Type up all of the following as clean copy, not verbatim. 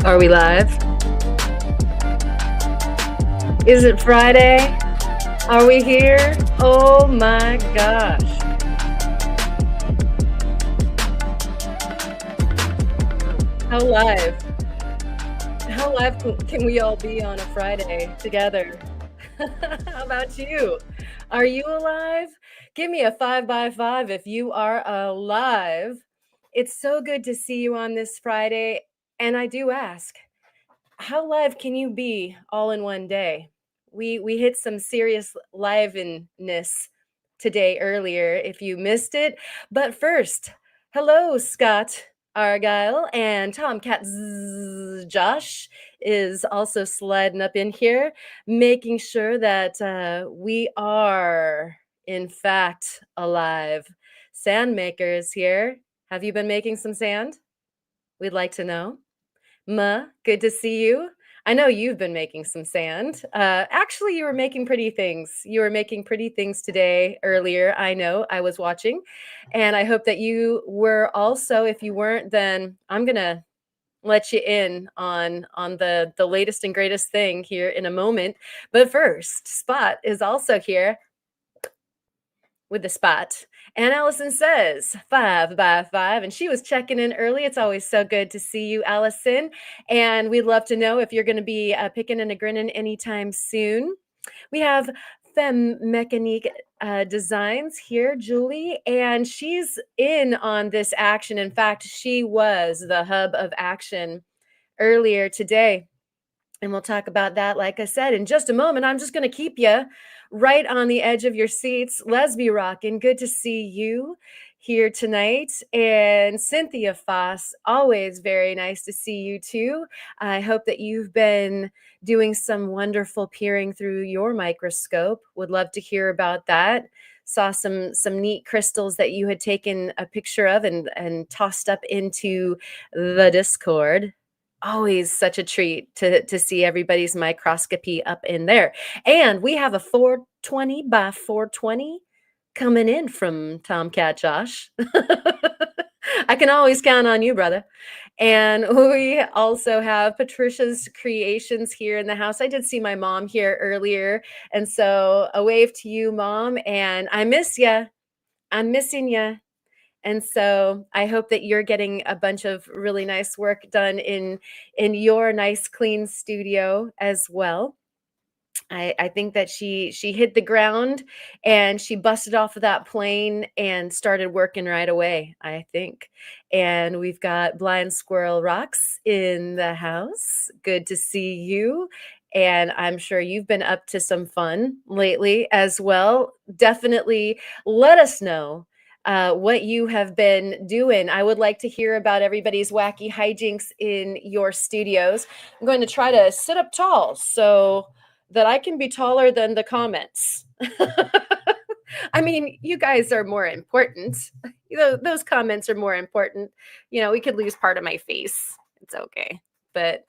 Are we live? Is it Friday? Are we here? Oh my gosh. How live? How live can we all be on a Friday together? How about you? Are you alive? Give me a 5 by 5 if you are alive. It's so good to see you on this Friday. And I do ask, how live can you be all in one day? We hit some serious liveness today earlier if you missed it. But first, hello Scott Argyle and Tomcat Josh is also sliding up in here, making sure that we are in fact alive. Sandmaker is here. Have you been making some sand? We'd like to know. Ma, good to see you. I know you've been making some sand. Actually, you were making pretty things. You were making pretty things today earlier. I know I was watching, and I hope that you were also. If you weren't, then I'm gonna let you in on the latest and greatest thing here in a moment. But first, Spot is also here with the spot. And Allison says 5 by 5. And she was checking in early. It's always so good to see you, Allison. And we'd love to know if you're going to be picking and a grinning anytime soon. We have Femme Mechanique Designs here, Julie, and she's in on this action. In fact, she was the hub of action earlier today. And we'll talk about that, like I said, in just a moment. I'm just going to keep you right on the edge of your seats. Lesby Rockin', good to see you here tonight. And Cynthia Foss, always very nice to see you too. I hope that you've been doing some wonderful peering through your microscope. Would love to hear about that. Saw some neat crystals that you had taken a picture of and tossed up into the Discord. Always such a treat to see everybody's microscopy up in there. And we have a 420 by 420 coming in from Tomcat Josh. I can always count on you, brother. And we also have Patricia's Creations here in the house. I did see my mom here earlier. And so a wave to you, Mom. And I miss you. I'm missing you. And so I hope that you're getting a bunch of really nice work done in your nice clean studio as well. I think that she hit the ground and she busted off of that plane and started working right away, I think. And we've got Blind Squirrel Rocks in the house. Good to see you. And I'm sure you've been up to some fun lately as well. Definitely let us know what you have been doing. I would like to hear about everybody's wacky hijinks in your studios. I'm going to try to sit up tall so that I can be taller than the comments. I mean, you guys are more important. Those comments are more important. We could lose part of my face. It's okay. But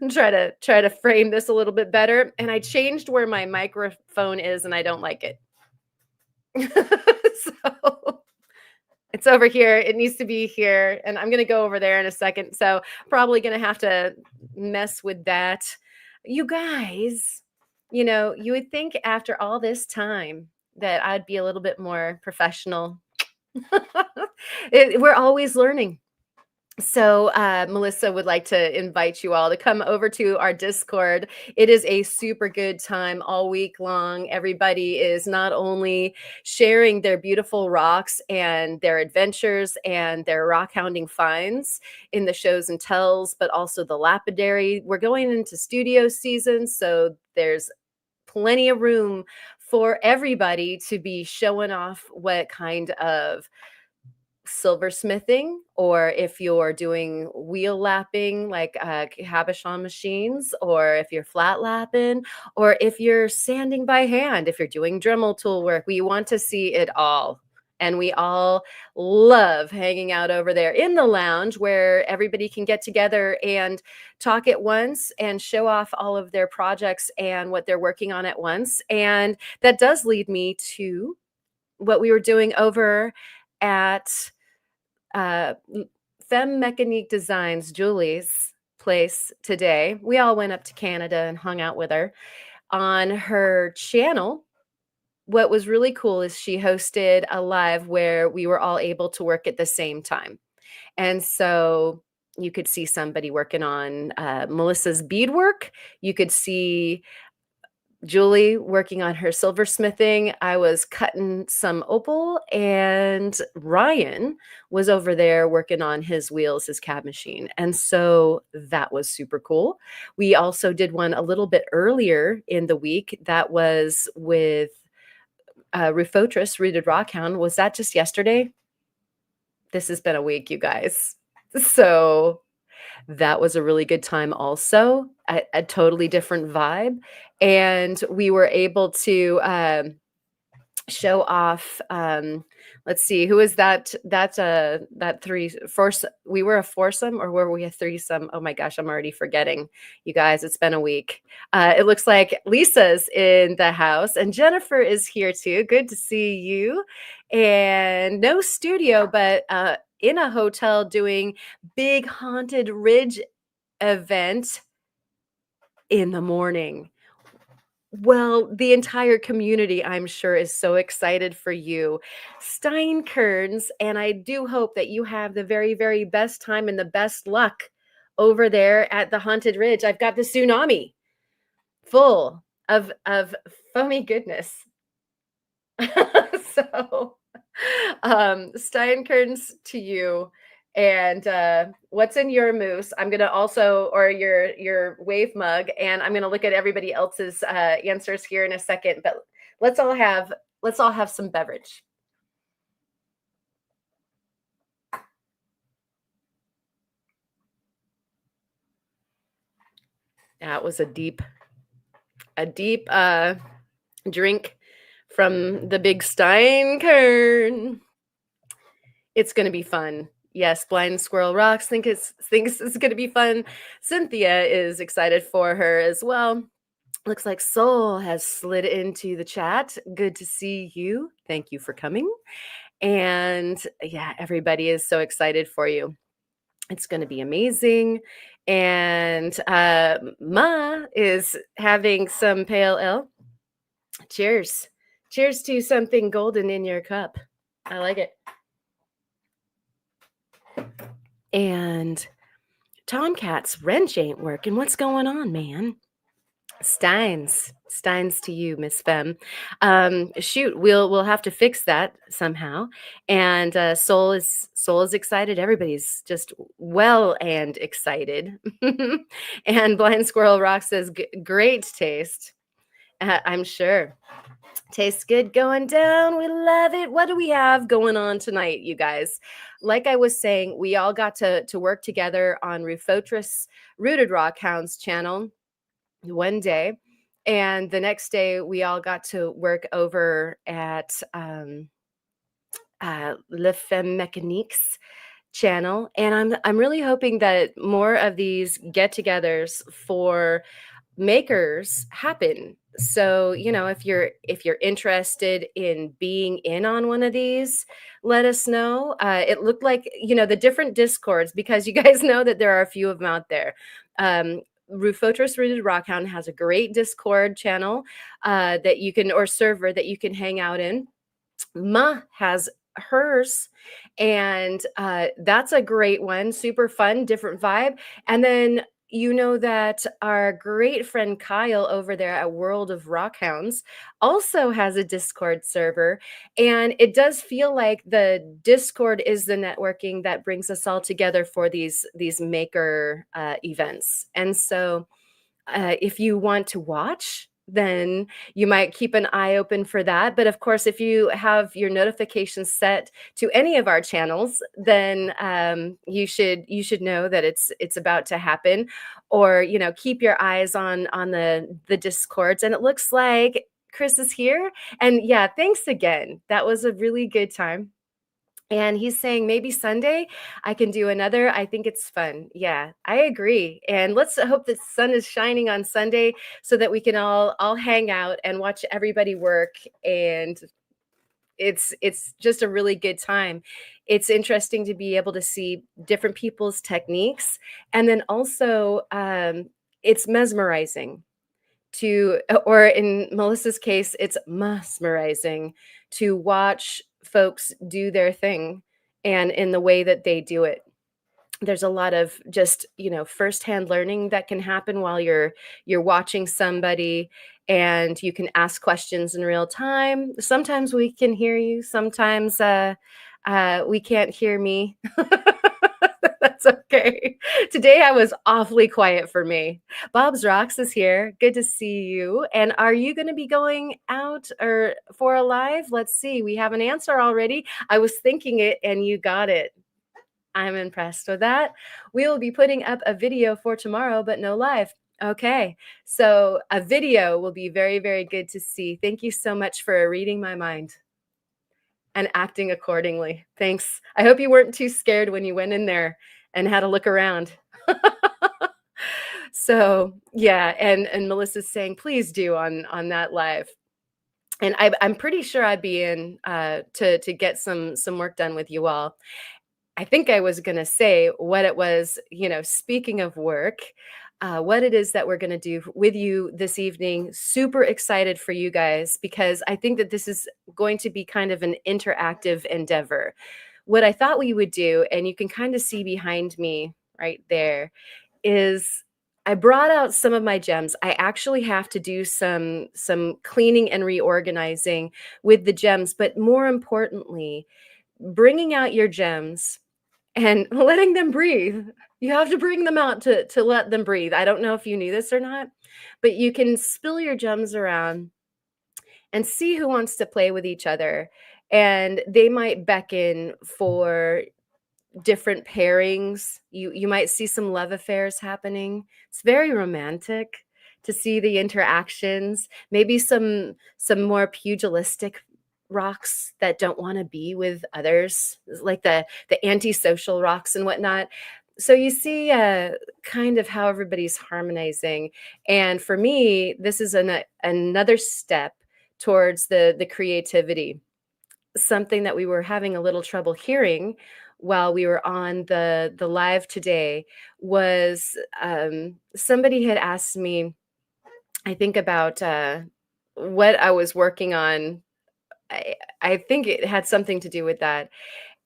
I'm trying to frame this a little bit better. And I changed where my microphone is, and I don't like it. So it's over here. It needs to be here. And I'm going to go over there in a second. So probably going to have to mess with that. You guys, you would think after all this time that I'd be a little bit more professional. We're always learning. So Melissa would like to invite you all to come over to our Discord. It is a super good time all week long. Everybody is not only sharing their beautiful rocks and their adventures and their rock hounding finds in the shows and tells, but also the lapidary. We're going into studio season, so there's plenty of room for everybody to be showing off what kind of silversmithing, or if you're doing wheel lapping like Habashon machines, or if you're flat lapping, or if you're sanding by hand, if you're doing Dremel tool work. We want to see it all. And we all love hanging out over there in the lounge where everybody can get together and talk at once and show off all of their projects and what they're working on at once. And that does lead me to what we were doing over at Femme Mechanique Designs, Julie's. place today. We all went up to Canada and hung out with her on her channel. What was really cool is she hosted a live where we were all able to work at the same time. And so you could see somebody working on Melissa's beadwork. You could see Julie working on her silversmithing. I was cutting some opal, and Ryan was over there working on his wheels, his cab machine. And so that was super cool. We also did one a little bit earlier in the week that was with Rufotris, Rooted Rockhound. Was that just yesterday? This has been a week, you guys. So that was a really good time also, a totally different vibe. And we were able to show off, let's see, who is that? That's that we were a foursome, or were we a threesome? Oh my gosh, I'm already forgetting. You guys, it's been a week. It looks like Lisa's in the house and Jennifer is here too. Good to see you. And no studio, but in a hotel doing big Haunted Ridge event in the morning. Well, the entire community, I'm sure, is so excited for you, Steinkerns, and I do hope that you have the very, very best time and the best luck over there at the Haunted Ridge. I've got the tsunami full of foamy goodness. So, Steinkerns to you. And what's in your moose? I'm gonna also, or your wave mug, and I'm gonna look at everybody else's answers here in a second. But let's all have some beverage. That was a deep drink from the big Steinkern. It's gonna be fun. Yes, Blind Squirrel Rocks thinks it's going to be fun. Cynthia is excited for her as well. Looks like Soul has slid into the chat. Good to see you. Thank you for coming. And yeah, everybody is so excited for you. It's going to be amazing. And Ma is having some pale ale. Cheers. Cheers to something golden in your cup. I like it. And Tomcat's wrench ain't working. What's going on, man? Steins to you, Miss Fem. Shoot, we'll have to fix that somehow. And Soul is excited. Everybody's just well and excited. And Blind Squirrel Rock says, great taste. I'm sure. Tastes good going down. We love it. What do we have going on tonight, you guys? Like I was saying, we all got to work together on Rufotris Rooted Rockhound's channel one day. And the next day, we all got to work over at Le Femme Mécanique's channel. And I'm really hoping that more of these get-togethers for makers happen. So, if you're interested in being in on one of these, let us know. It looked like, the different discords, because you guys know that there are a few of them out there. Rufotris Rooted Rockhound has a great Discord channel that you can, or server that you can hang out in. Ma has hers, and that's a great one. Super fun, different vibe. And then that our great friend Kyle over there at World of Rockhounds also has a Discord server. And it does feel like the Discord is the networking that brings us all together for these maker events. And so if you want to watch, then you might keep an eye open for that. But of course, if you have your notifications set to any of our channels, then you should know that it's about to happen. Or keep your eyes on the Discords. And it looks like Chris is here. And yeah, thanks again. That was a really good time. And he's saying maybe Sunday I can do another. I think it's fun. Yeah, I agree. And let's hope the sun is shining on Sunday so that we can all hang out and watch everybody work and it's just a really good time. It's interesting to be able to see different people's techniques, and then also, it's mesmerizing to or in Melissa's case, it's mesmerizing to watch folks do their thing and in the way that they do it. There's a lot of just, firsthand learning that can happen while you're watching somebody, and you can ask questions in real time. Sometimes we can hear you, sometimes we can't hear me. That's okay. Today I was awfully quiet for me. Bob's Rocks is here. Good to see you. And are you going to be going out or for a live? Let's see. We have an answer already. I was thinking it and you got it. I'm impressed with that. We will be putting up a video for tomorrow, but no live. Okay. So a video will be very, very good to see. Thank you so much for reading my mind and acting accordingly. Thanks. I hope you weren't too scared when you went in there and had a look around. So yeah, and Melissa's saying, please do on that live. And I'm pretty sure I'd be in to get some work done with you all. I think I was gonna say what it was, speaking of work, what it is that we're gonna do with you this evening. Super excited for you guys because I think that this is going to be kind of an interactive endeavor. What I thought we would do, and you can kind of see behind me right there, is I brought out some of my gems. I actually have to do some cleaning and reorganizing with the gems, but more importantly, bringing out your gems and letting them breathe. You have to bring them out to let them breathe. I don't know if you knew this or not, but you can spill your gems around and see who wants to play with each other. And they might beckon for different pairings. You might see some love affairs happening. It's very romantic to see the interactions. Maybe some more pugilistic rocks that don't want to be with others, like the antisocial rocks and whatnot. So you see kind of how everybody's harmonizing. And for me, this is another step towards the creativity. Something that we were having a little trouble hearing while we were on the live today was somebody had asked me, I think, about what I was working on. I think it had something to do with that.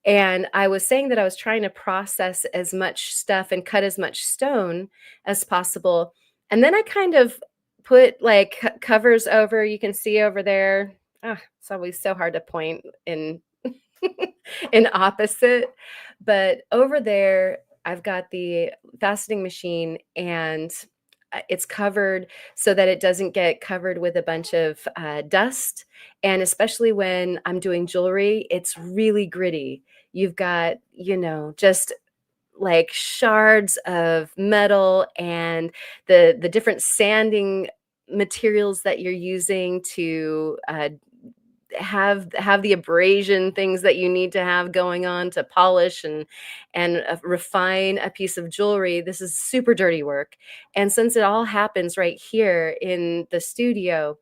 And I was saying that I was trying to process as much stuff and cut as much stone as possible. And then I kind of put like covers over, you can see over there. It's always so hard to point in in opposite. But over there, I've got the faceting machine and it's covered so that it doesn't get covered with a bunch of dust. And especially when I'm doing jewelry, it's really gritty. You've got, just like shards of metal and the different sanding materials that you're using to have the abrasion things that you need to have going on to polish and refine a piece of jewelry. This is super dirty work, and since it all happens right here in the studio,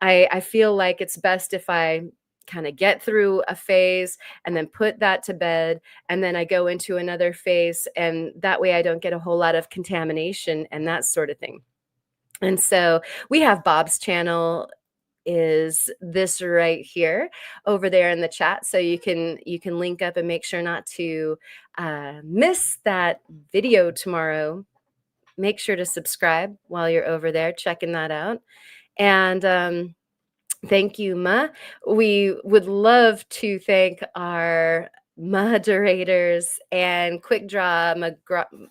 I feel like it's best if I kind of get through a phase and then put that to bed, and then I go into another phase, and that way I don't get a whole lot of contamination and that sort of thing. And so we have Bob's channel is this right here over there in the chat, so you can link up and make sure not to miss that video tomorrow. Make sure to subscribe while you're over there checking that out. And thank you, Ma. We would love to thank our moderators and quick draw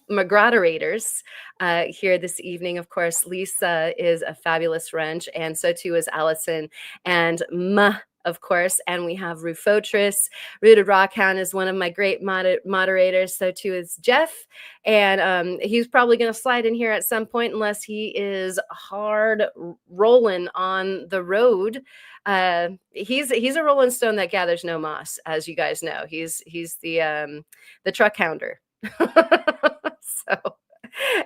moderators here this evening. Of course, Lisa is a fabulous wrench, and so too is Allison and Ma. Of course, and we have Rufotris. Rooted Rockhound is one of my great moderators. So too is Jeff, and he's probably going to slide in here at some point unless he is hard rolling on the road. He's a Rolling Stone that gathers no moss, as you guys know. He's the truck hounder. So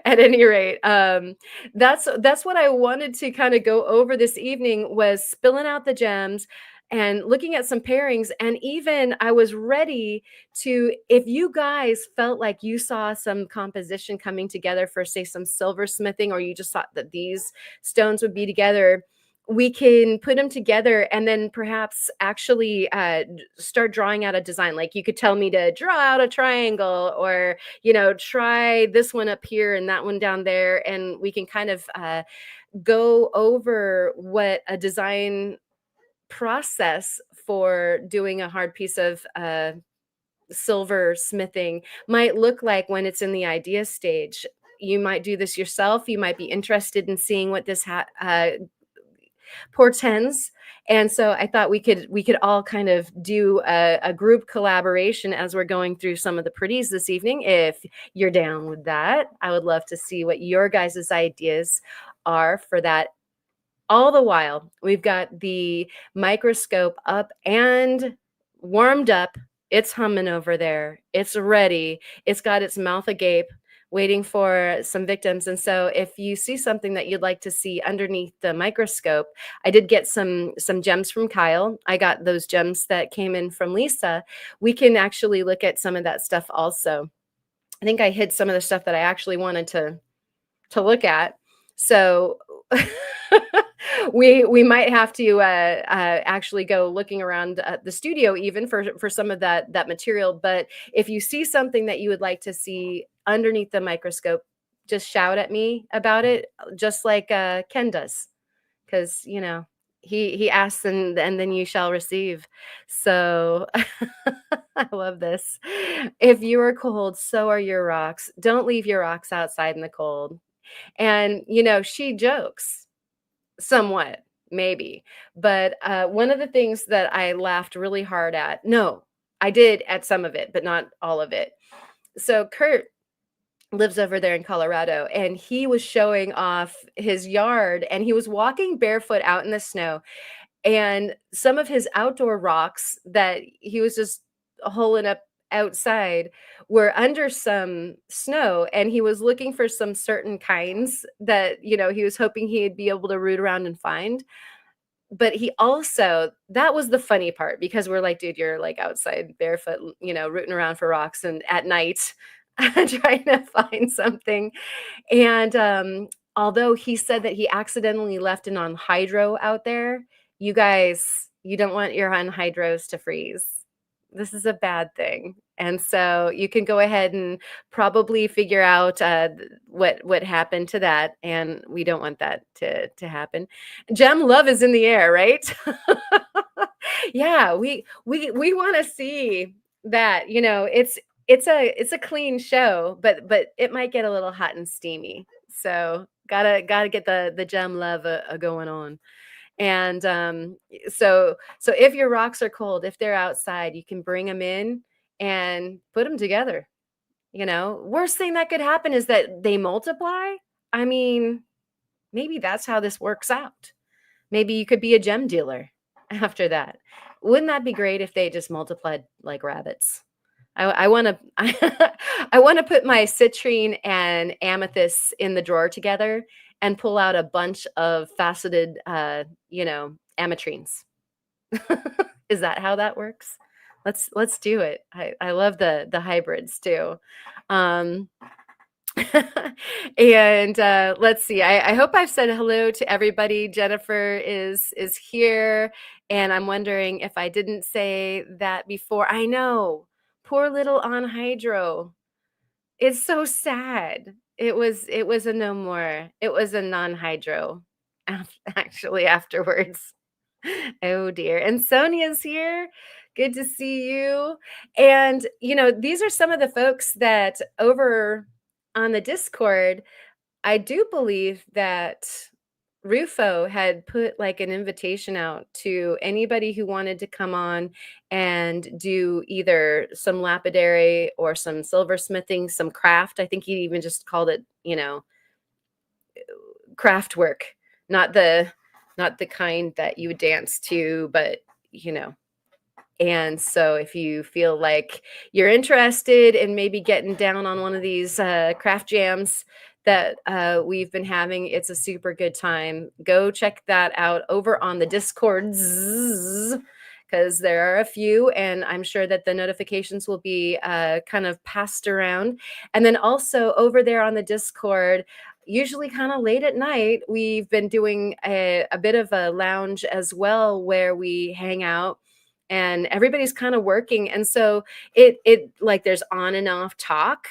at any rate, that's what I wanted to kind of go over this evening, was spilling out the gems, and looking at some pairings. And even I was ready to, if you guys felt like you saw some composition coming together for, say, some silversmithing, or you just thought that these stones would be together, we can put them together and then perhaps actually start drawing out a design. Like you could tell me to draw out a triangle, or, try this one up here and that one down there. And we can kind of go over what a design process for doing a hard piece of silver smithing might look like when it's in the idea stage. You might do this yourself. You might be interested in seeing what this portends. And so I thought we could all kind of do a group collaboration as we're going through some of the pretties this evening. If you're down with that, I would love to see what your guys' ideas are for that. All the while, we've got the microscope up and warmed up. It's humming over there. It's ready. It's got its mouth agape, waiting for some victims. And so if you see something that you'd like to see underneath the microscope, I did get some gems from Kyle. I got those gems that came in from Lisa. We can actually look at some of that stuff also. I think I hid some of the stuff that I actually wanted to look at. So we might have to actually go looking around the studio even for some of that material. But if you see something that you would like to see underneath the microscope, just shout at me about it, just like Ken does, because he asks and then you shall receive. So I love this. If you are cold, so are your rocks. Don't leave your rocks outside in the cold. And she jokes somewhat, maybe. But one of the things that I laughed really hard at, no, I did at some of it, but not all of it. So Kurt lives over there in Colorado, and he was showing off his yard, and he was walking barefoot out in the snow. And some of his outdoor rocks that he was just holing up outside were under some snow, and he was looking for some certain kinds that he was hoping he'd be able to root around and find. But he also, that was the funny part, because we're like, dude, you're like outside barefoot, rooting around for rocks and at night trying to find something. And although he said that he accidentally left an anhydro out there, you guys, you don't want your anhydros to freeze. This is a bad thing. And so you can go ahead and probably figure out what happened to that. And we don't want that to happen. Gem love is in the air, right? Yeah, we want to see that. It's a clean show, but it might get a little hot and steamy. So gotta get the gem love going on. And so if your rocks are cold, if they're outside, you can bring them in and put them together. Worst thing that could happen is that they multiply. I mean, maybe that's how this works out. Maybe you could be a gem dealer after that. Wouldn't that be great if they just multiplied like rabbits? I want to I want to put my citrine and amethyst in the drawer together and pull out a bunch of faceted ametrines. Is that how that works? Let's do it. I love the hybrids too. And let's see. I hope I've said hello to everybody. Jennifer is here, and I'm wondering if I didn't say that before. I know. Poor little anhydro. It's so sad. It was a no more. It was a non-hydro actually afterwards. Oh dear. And Sonia's here. Good to see you. And these are some of the folks that over on the Discord, I do believe that Rufo had put like an invitation out to anybody who wanted to come on and do either some lapidary or some silversmithing, some craft. I think he even just called it, craft work, not the kind that you would dance to, but And so if you feel like you're interested in maybe getting down on one of these craft jams, that we've been having. It's a super good time. Go check that out over on the Discords, because there are a few, and I'm sure that the notifications will be kind of passed around. And then also over there on the Discord, usually kind of late at night, we've been doing a bit of a lounge as well, where we hang out and everybody's kind of working. And so it like there's on and off talk.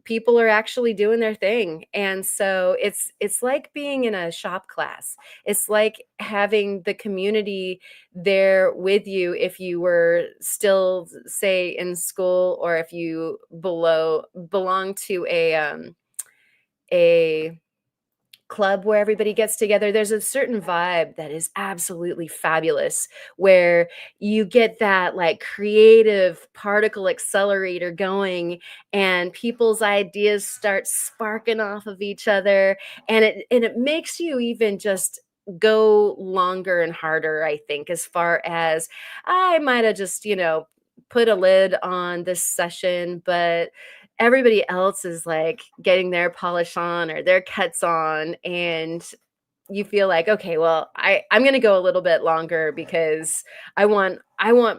People are actually doing their thing. And so it's like being in a shop class. It's like having the community there with you if you were still, say, in school, or if you belong to a club where everybody gets together. There's a certain vibe that is absolutely fabulous, where you get that like creative particle accelerator going, and people's ideas start sparking off of each other, and it makes you even just go longer and harder, I think, as far as I might have just, put a lid on this session, but everybody else is like getting their polish on or their cuts on, and you feel like, okay, well, I'm going to go a little bit longer, because I want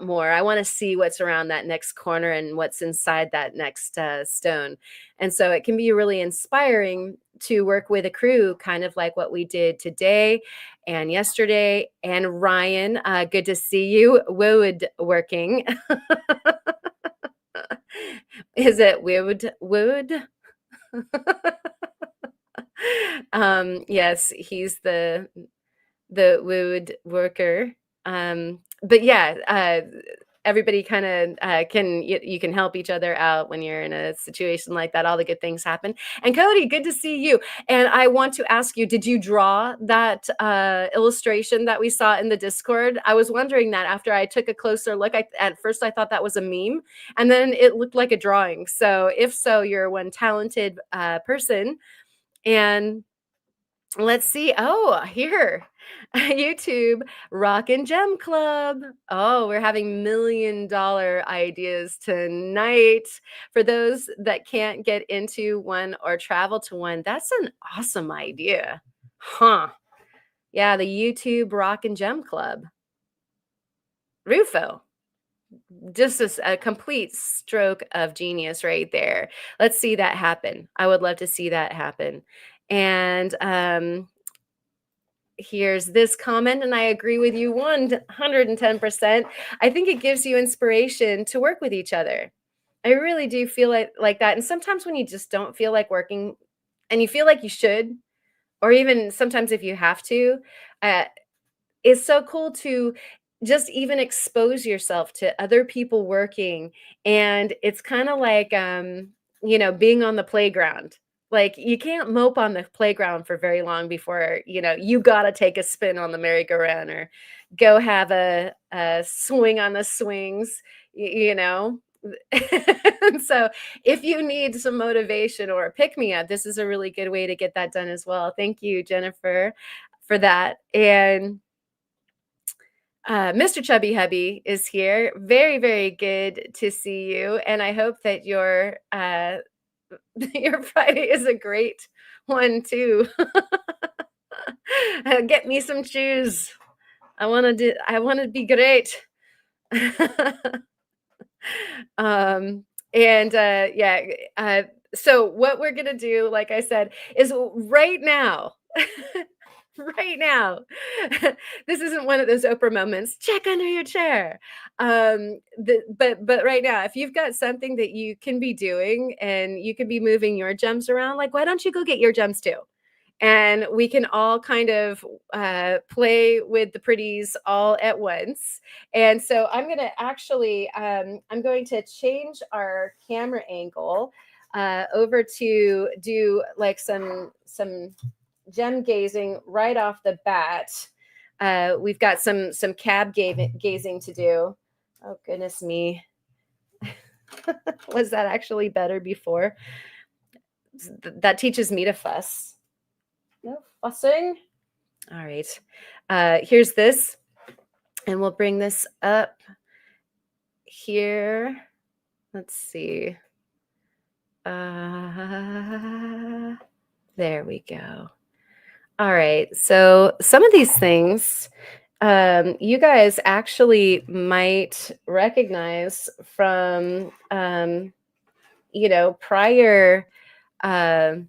more. I want to see what's around that next corner and what's inside that next stone. And so it can be really inspiring to work with a crew, kind of like what we did today and yesterday. And Ryan, good to see you. Woodworking. Is it wood? Yes, he's the wood worker. But yeah, everybody kind of you can help each other out when you're in a situation like that. All the good things happen. And Cody, good to see you. And I want to ask you, did you draw that illustration that we saw in the Discord? I was wondering that after I took a closer look. At first I thought that was a meme, and then it looked like a drawing. So if so, you're one talented person. And let's see. Oh, here. YouTube Rock and Gem Club. Oh, we're having $1 million ideas tonight. For those that can't get into one or travel to one, that's an awesome idea. Huh. Yeah, the YouTube Rock and Gem Club. Rufo. Just a complete stroke of genius right there. Let's see that happen. I would love to see that happen. And here's this comment, and I agree with you 110%. I think it gives you inspiration to work with each other. I really do feel like that. And sometimes when you just don't feel like working, and you feel like you should, or even sometimes if you have to, uh, it's so cool to just even expose yourself to other people working. And it's kind of like being on the playground. Like, you can't mope on the playground for very long before you got to take a spin on the merry-go-round, or go have a swing on the swings. you know And so if you need some motivation or a pick me up, this is a really good way to get that done as well. Thank you, Jennifer, for that. And Mr. Chubby Hubby is here. Very, very good to see you. And I hope that your your Friday is a great one too. Get me some shoes. I want to be great. Yeah. So what we're gonna do, like I said, is right now. Right now. This isn't one of those Oprah moments. Check under your chair. But right now, if you've got something that you can be doing and you can be moving your gems around, like, why don't you go get your gems too? And we can all kind of play with the pretties all at once. And so I'm going to actually, I'm going to change our camera angle over to do like some gem gazing right off the bat. We've got some cab gazing to do. Oh, goodness me. Was that actually better before? That teaches me to fuss. No fussing. All right. Here's this. And we'll bring this up here. Let's see. There we go. All right. So some of these things you guys actually might recognize from, prior um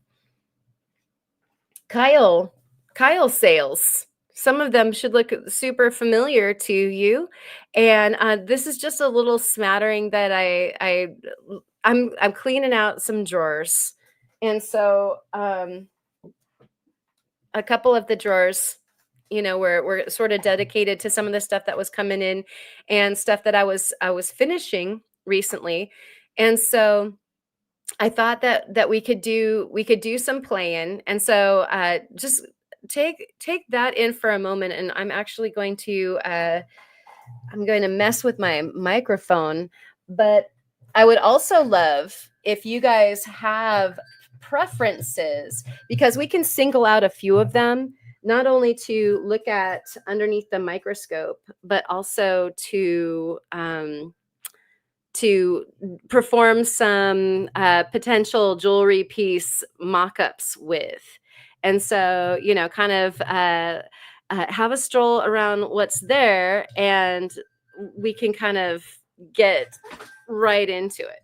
Kyle Kyle sales. Some of them should look super familiar to you, and this is just a little smattering that I'm cleaning out some drawers, and so a couple of the drawers, were sort of dedicated to some of the stuff that was coming in, and stuff that I was finishing recently, and so I thought that we could do some playing, and so just take that in for a moment, and I'm going to mess with my microphone, but I would also love if you guys have preferences because we can single out a few of them, not only to look at underneath the microscope, but also to perform some potential jewelry piece mock-ups with. And so, kind of have a stroll around what's there, and we can kind of get right into it.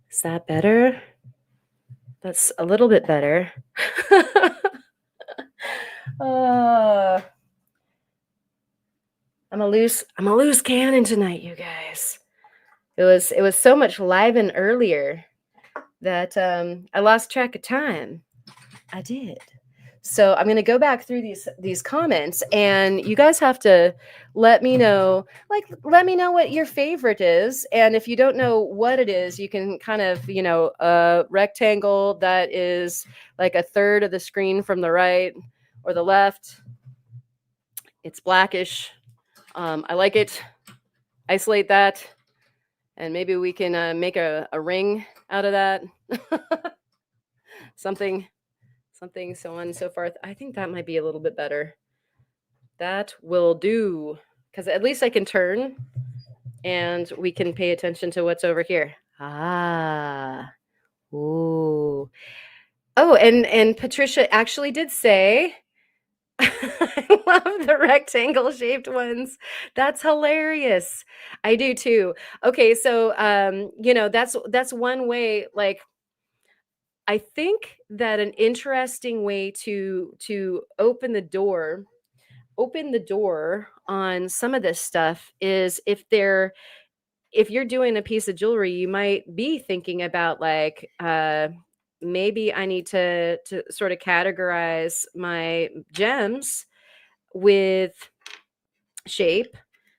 Is that better? That's a little bit better. uh, I'm a loose cannon tonight, you guys. It was so much live and earlier that I lost track of time. I did. So I'm going to go back through these comments, and you guys have to let me know, let me know what your favorite is, and if you don't know what it is, you can kind of, a rectangle that is like a third of the screen from the right or the left. It's blackish. I like it. Isolate that, and maybe we can make a ring out of that. something so on and so forth. I think that might be a little bit better. That will do, because at least I can turn and we can pay attention to what's over here. Ah, ooh. Oh, and Patricia actually did say, I love the rectangle shaped ones. That's hilarious. I do too. Okay, so that's one way. Like, I think that an interesting way to open the door on some of this stuff is if you're doing a piece of jewelry, you might be thinking about, like, maybe I need to sort of categorize my gems with shape,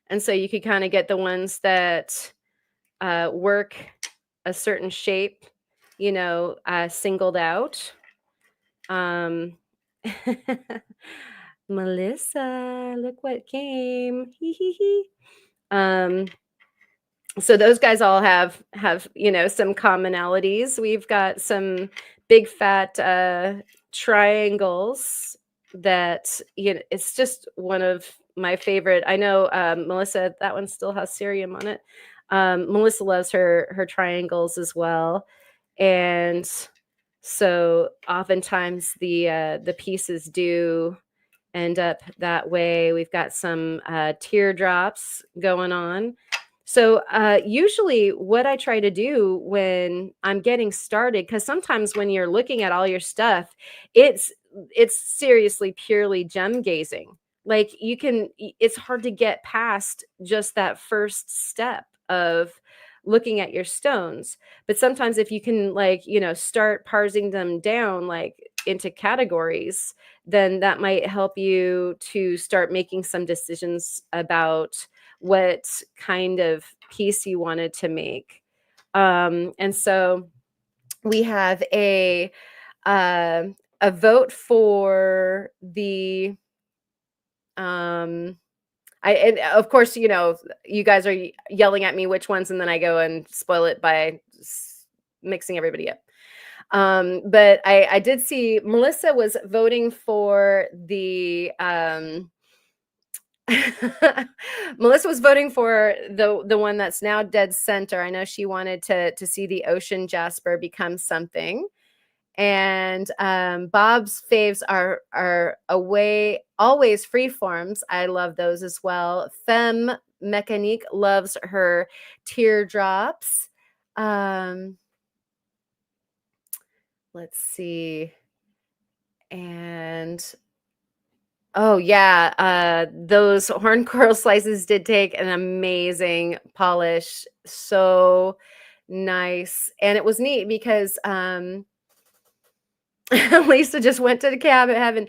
and so you could kind of get the ones that work a certain shape, singled out. um Melissa, look what came. Hee hee hee. So those guys all have some commonalities. We've got some big fat triangles that, it's just one of my favorite. I know, Melissa, that one still has cerium on it. Melissa loves her triangles as well, and so oftentimes the pieces do end up that way. We've got some teardrops going on. So usually what I try to do when I'm getting started, because sometimes when you're looking at all your stuff, it's it's seriously purely gem gazing. Like, it's hard to get past just that first step of looking at your stones. But sometimes if you can, like, start parsing them down, like, into categories, then that might help you to start making some decisions about what kind of piece you wanted to make. And so we have uh, a vote for the And of course, you guys are yelling at me which ones, and then I go and spoil it by mixing everybody up. But I did see Melissa was voting for the Melissa was voting for the one that's now dead center. I know she wanted to see the ocean jasper become something. And Bob's faves are away always free forms. I love those as well. Femme Mécanique loves her teardrops. Let's see. And oh yeah, those horn coral slices did take an amazing polish. So nice. And it was neat because Lisa just went to the cab at heaven.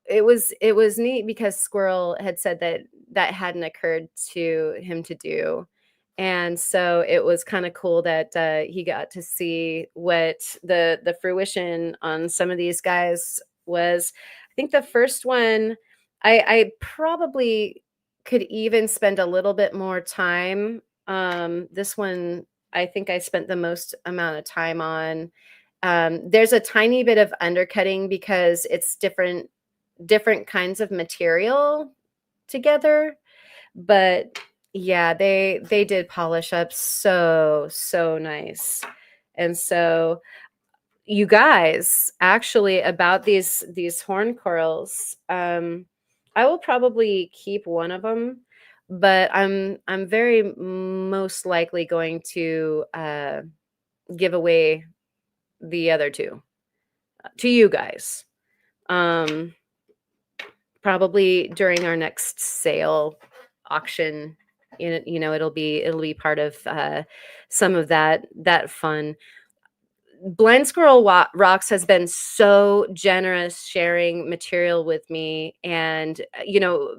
It was neat because Squirrel had said that that hadn't occurred to him to do. And so it was kind of cool that he got to see what the fruition on some of these guys was. I think the first one, I probably could even spend a little bit more time. This one, I think I spent the most amount of time on. There's a tiny bit of undercutting because it's different kinds of material together, but yeah, they did polish up so nice. And so you guys, actually, about these horn corals, I will probably keep one of them, but I'm very most likely going to give away the other two to you guys. Probably during our next sale auction. It'll be part of some of that fun. Blind Squirrel Rocks has been so generous sharing material with me, and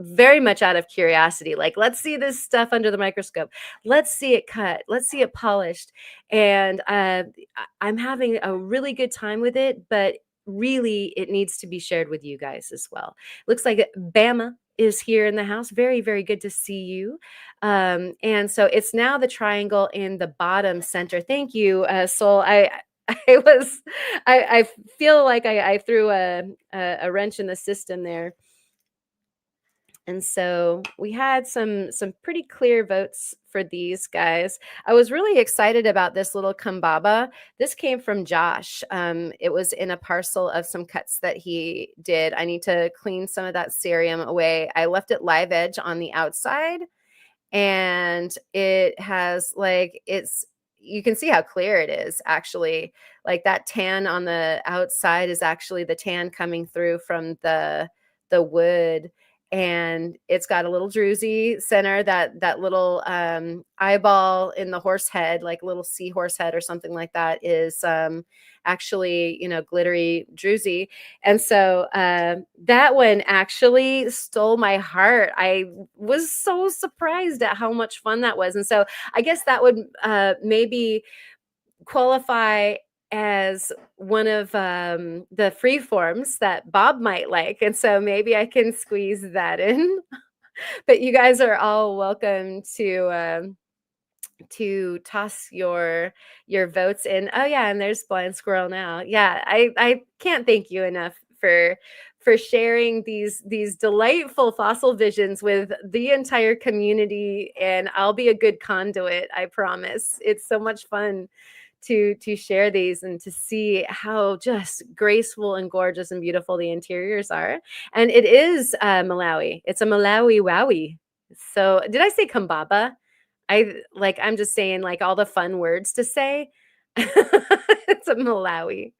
very much out of curiosity, like, let's see this stuff under the microscope, let's see it cut, let's see it polished. And I'm having a really good time with it, but really it needs to be shared with you guys as well. Looks like Bama is here in the house. Very, very good to see you. And so it's now the triangle in the bottom center. Thank you, Soul. I was, I feel like I threw a wrench in the system there. And so we had some pretty clear votes for these guys. I was really excited about this little kambaba. This came from Josh. It was in a parcel of some cuts that he did. I need to clean some of that cerium away. I left it live edge on the outside, and it has you can see how clear it is, actually. Like, that tan on the outside is actually the tan coming through from the wood. And it's got a little druzy center, that little eyeball in the horse head, like a little seahorse head or something like that, is actually glittery druzy. And so that one actually stole my heart. I was so surprised at how much fun that was. And so I guess that would maybe qualify as one of the free forms that Bob might like. And so maybe I can squeeze that in. But you guys are all welcome to toss your votes in. Oh yeah, and there's Blind Squirrel now. Yeah, I can't thank you enough for sharing these delightful fossil visions with the entire community, and I'll be a good conduit, I promise. It's so much fun to share these and to see how just graceful and gorgeous and beautiful the interiors are. And it is Malawi. It's a Malawi wowie. So did I say kambaba? I'm just saying, like, all the fun words to say. It's a Malawi.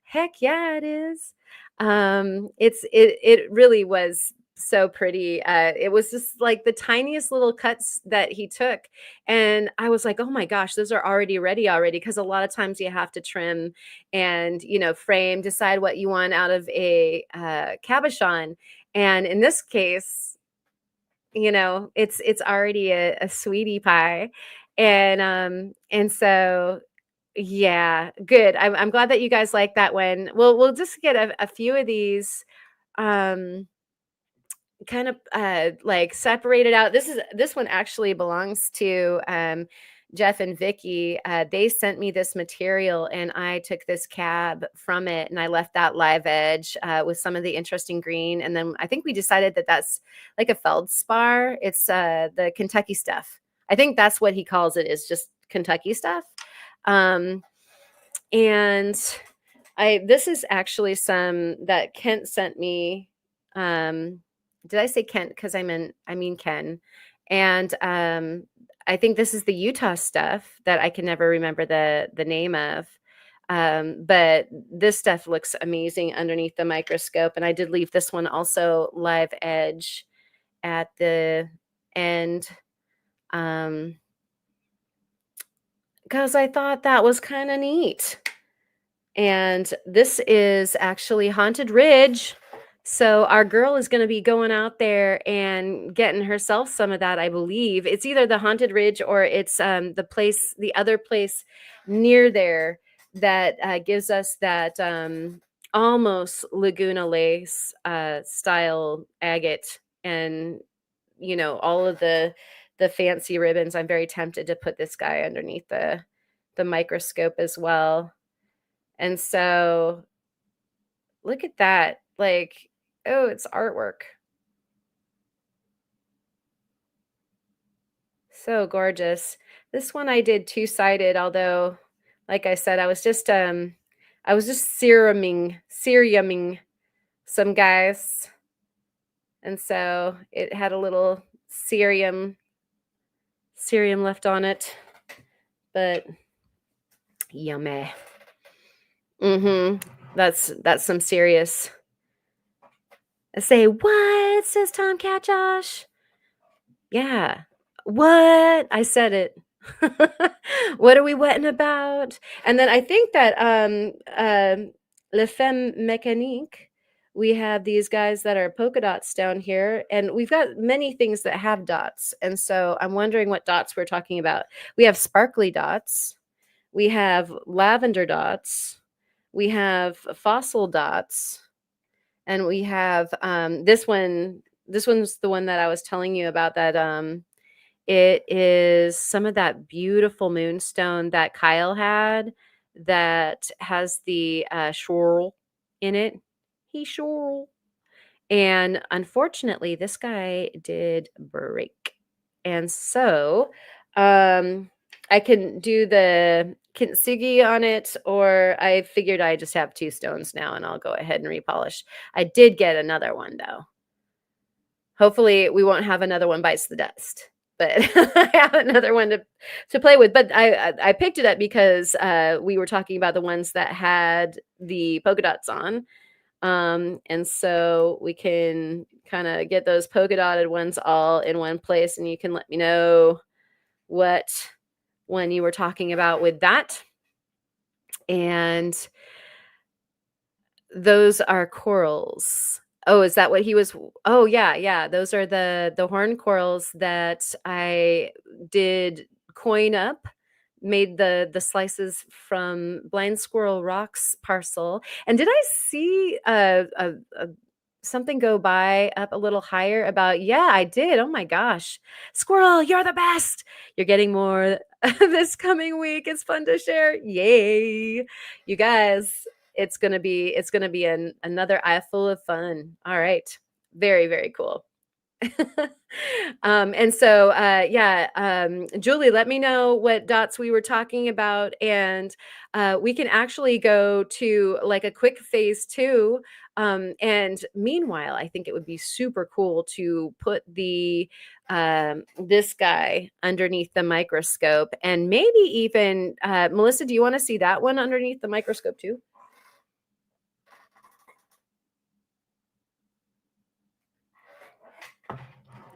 Heck yeah, it is. It really was so pretty. It was just like the tiniest little cuts that he took, and I was like, oh my gosh, those are already ready already. Because a lot of times you have to trim and frame, decide what you want out of a cabochon, and in this case, it's already a sweetie pie. And so yeah, good. I'm glad that you guys like that one. We'll just get a few of these. kind of like separated out. This one actually belongs to Jeff and Vicky. They sent me this material and I took this cab from it and I left that live edge with some of the interesting green. And then I think we decided that that's like a feldspar. It's the Kentucky stuff. I think that's what he calls it, is just Kentucky stuff. And this is actually some that Kent sent me. Did I say Kent? Because I mean Ken. And I think this is the Utah stuff that I can never remember the name of. But this stuff looks amazing underneath the microscope. And I did leave this one also live edge at the end. Because I thought that was kind of neat. And this is actually Haunted Ridge. So our girl is going to be going out there and getting herself some of that, I believe. It's either the Haunted Ridge or it's the other place near there that gives us that almost Laguna Lace style agate, and all of the fancy ribbons. I'm very tempted to put this guy underneath the microscope as well. And so look at that. Like, oh, it's artwork. So gorgeous. This one I did two-sided, although, like I said, I was just seruming some guys. And so it had a little cerium left on it. But yummy. That's some serious. I say, what, says Tomcat Josh? Yeah. What? I said it. What are we wetting about? And then I think that Le Femme Mécanique, we have these guys that are polka dots down here, and we've got many things that have dots. And so I'm wondering what dots we're talking about. We have sparkly dots. We have lavender dots. We have fossil dots. And we have this one's the one that I was telling you about, that it is some of that beautiful moonstone that Kyle had that has the swirl in it. He swirl. And unfortunately, this guy did break. And so I can do the kintsugi on it, or I figured I just have two stones now and I'll go ahead and repolish. I did get another one though. Hopefully we won't have another one bites the dust, but I have another one to play with. But I picked it up because we were talking about the ones that had the polka dots on. And so we can kind of get those polka dotted ones all in one place, and you can let me know what one you were talking about with that. And those are corals. Oh, is that what he was? Oh, yeah. Those are the horn corals that I did coin up, made the slices from Blind Squirrel Rocks parcel. And did I see something go by up a little higher about, yeah, I did. Oh my gosh. Squirrel, you're the best. You're getting more this coming week. It's fun to share. Yay. You guys, it's going to be another eye full of fun. All right. Very, very cool. And so Julie, let me know what dots we were talking about, and we can actually go to like a quick phase 2. And meanwhile, I think it would be super cool to put the this guy underneath the microscope, and maybe even Melissa, do you want to see that one underneath the microscope too?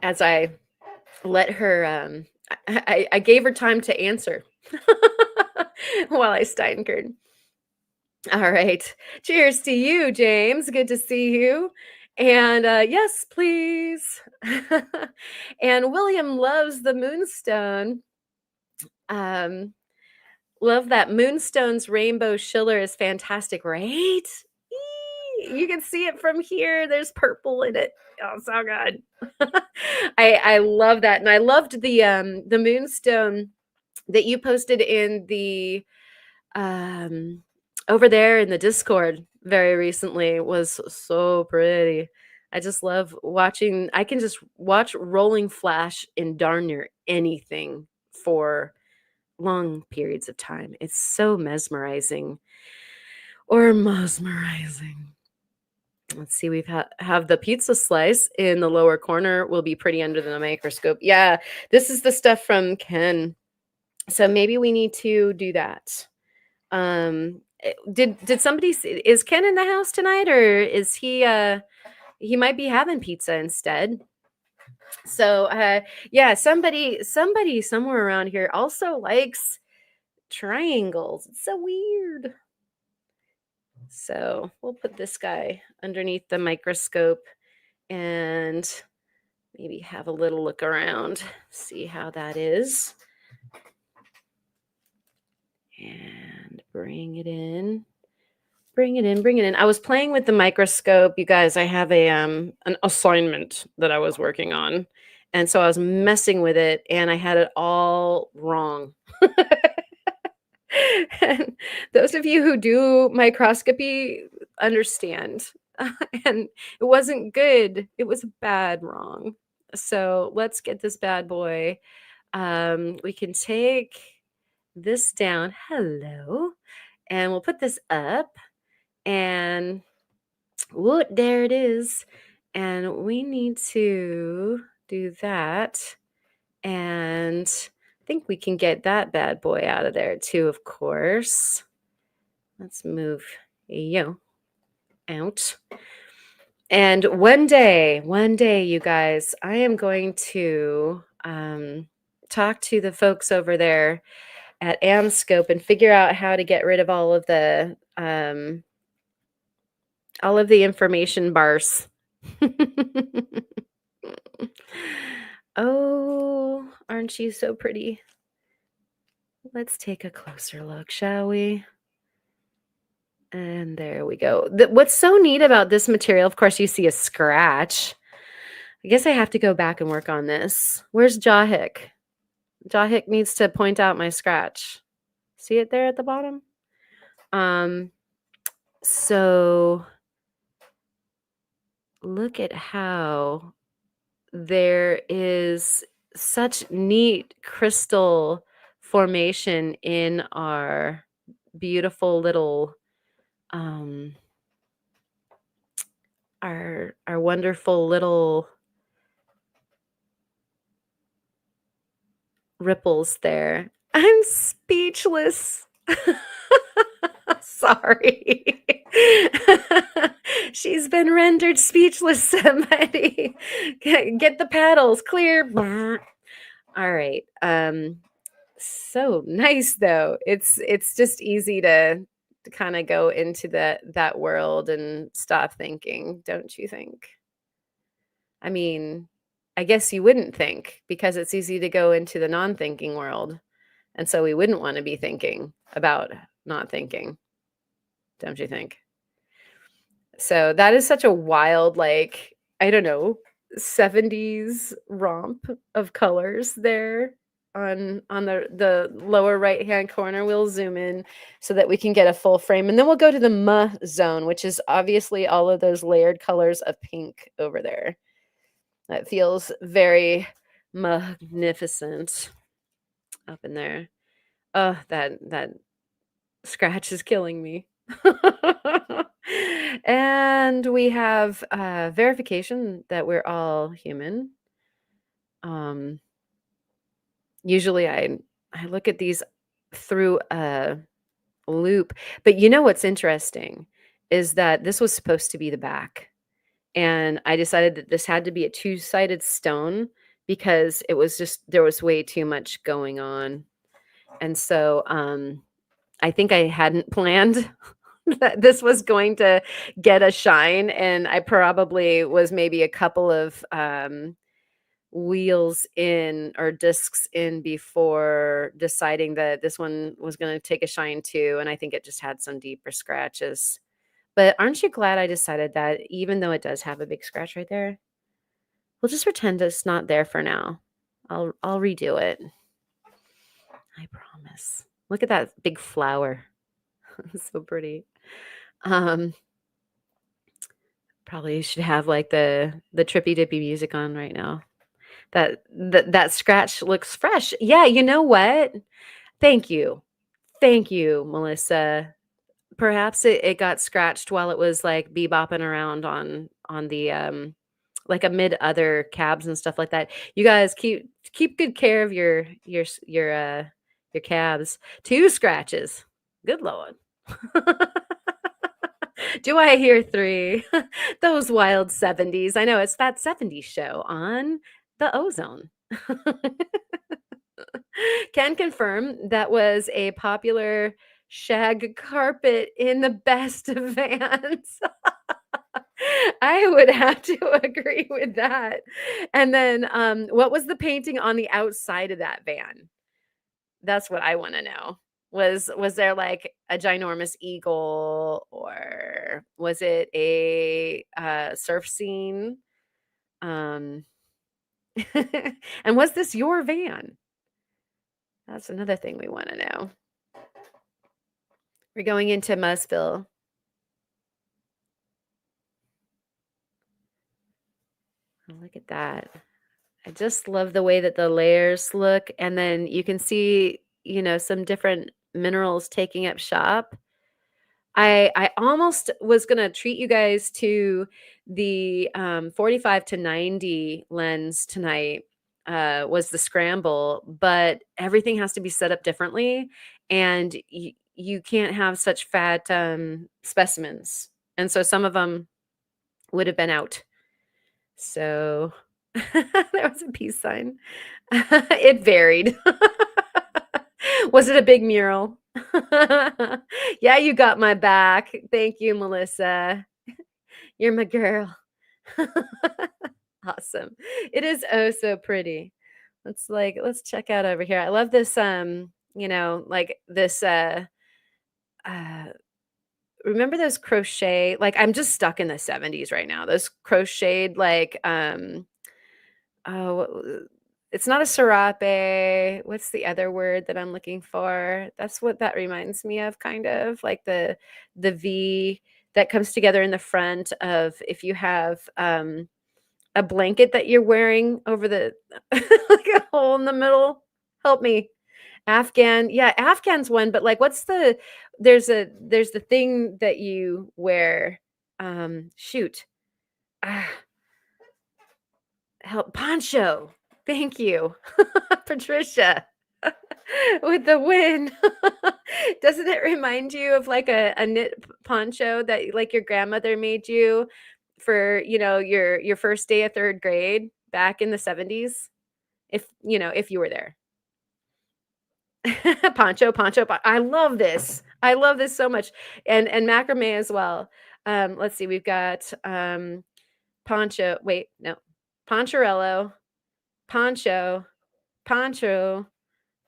As I let her, I gave her time to answer while I steinkered. All right. Cheers to you, James. Good to see you. And yes, please. And William loves the moonstone. Love that. Moonstone's rainbow schiller is fantastic, right? You can see it from here. There's purple in it. Oh, so good. I love that. And I loved the moonstone that you posted in the um over there in the Discord very recently was so pretty. I just love watching. I can just watch rolling flash in darn near anything for long periods of time. It's so mesmerizing or mesmerizing. Let's see, we've have the pizza slice in the lower corner will be pretty under the microscope. Yeah, this is the stuff from Ken. So maybe we need to do that. Did somebody is Ken in the house tonight, or is he might be having pizza instead? So yeah, somebody somewhere around here also likes triangles. It's so weird. So we'll put this guy underneath the microscope and maybe have a little look around, see how that is. And bring it in. Bring it in, bring it in. I was playing with the microscope. You guys, I have a an assignment that I was working on. And so I was messing with it and I had it all wrong. And those of you who do microscopy understand. And it wasn't good. It was bad wrong. So let's get this bad boy. We can take this down. Hello. And we'll put this up. And whoop, there it is. And we need to do that. And I think we can get that bad boy out of there too, of course. Let's move you out. And one day, you guys, I am going to talk to the folks over there at Amscope and figure out how to get rid of all of the information bars. Oh, aren't you so pretty? Let's take a closer look, shall we? And there we go. What's so neat about this material, of course, you see a scratch. I guess I have to go back and work on this. Where's Jahik? Jahik needs to point out my scratch. See it there at the bottom? So look at how there is such neat crystal formation in our beautiful little our wonderful little ripples there. I'm speechless. Sorry. She's been rendered speechless, somebody. Get the paddles clear. All right. So nice though. It's just easy to kind of go into that world and stop thinking, don't you think? I mean, I guess you wouldn't think because it's easy to go into the non-thinking world. And so we wouldn't want to be thinking about not thinking. Don't you think? So that is such a wild, like, I don't know, 70s romp of colors there on the lower right hand corner. We'll zoom in so that we can get a full frame. And then we'll go to the zone, which is obviously all of those layered colors of pink over there. That feels very magnificent up in there. Oh, that scratch is killing me. And we have verification that we're all human. Usually I look at these through a loop, but you know what's interesting is that this was supposed to be the back. And I decided that this had to be a two-sided stone because it was just there was way too much going on. And so I think I hadn't planned that this was going to get a shine, and I probably was maybe a couple of wheels in or discs in before deciding that this one was going to take a shine too, and I think it just had some deeper scratches. But aren't you glad I decided that even though it does have a big scratch right there, we'll just pretend it's not there for now. I'll redo it. I promise. Look at that big flower. It's so pretty. Um, Probably should have like the trippy dippy music on right now. That scratch looks fresh. Yeah, you know what? Thank you. Thank you, Melissa. Perhaps it got scratched while it was like bebopping around on the like amid other cabs and stuff like that. You guys keep good care of your cabs. 2 scratches. Good lord. Do I hear 3? Those wild 70s. I know it's that 70s show on the Ozone. Can confirm that was a popular shag carpet in the best of vans. I would have to agree with that. And then, what was the painting on the outside of that van? That's what I wanna know. Was there, like, a ginormous eagle, or was it a, surf scene? Um, and was this your van? That's another thing we wanna know. We're going into Mussville. Oh, look at that. I just love the way that the layers look, and then you can see, some different minerals taking up shop. I almost was gonna treat you guys to the 45 to 90 lens tonight. Was the scramble, but everything has to be set up differently, and you can't have such fat specimens, and so some of them would have been out. So there was a peace sign. It varied. Was it a big mural? Yeah, you got my back. Thank you, Melissa. You're my girl. Awesome. It is oh so pretty. Let's check out over here. I love this like this uh remember those crochet, like I'm just stuck in the 70s right now. Those crocheted like oh, it's not a serape. What's the other word that I'm looking for? That's what that reminds me of, kind of like the V that comes together in the front of if you have a blanket that you're wearing over the like a hole in the middle. Help me. Afghan. Yeah, Afghan's one, but like what's there's the thing that you wear. Shoot. Ah, help poncho. Thank you. Patricia. With the win. Doesn't it remind you of like a knit poncho that like your grandmother made you for, your first day of 3rd grade back in the 70s? If you were there. I love this. I love this so much. And macrame as well. Let's see, we've got poncho. Wait, no. Poncherello, poncho, poncho,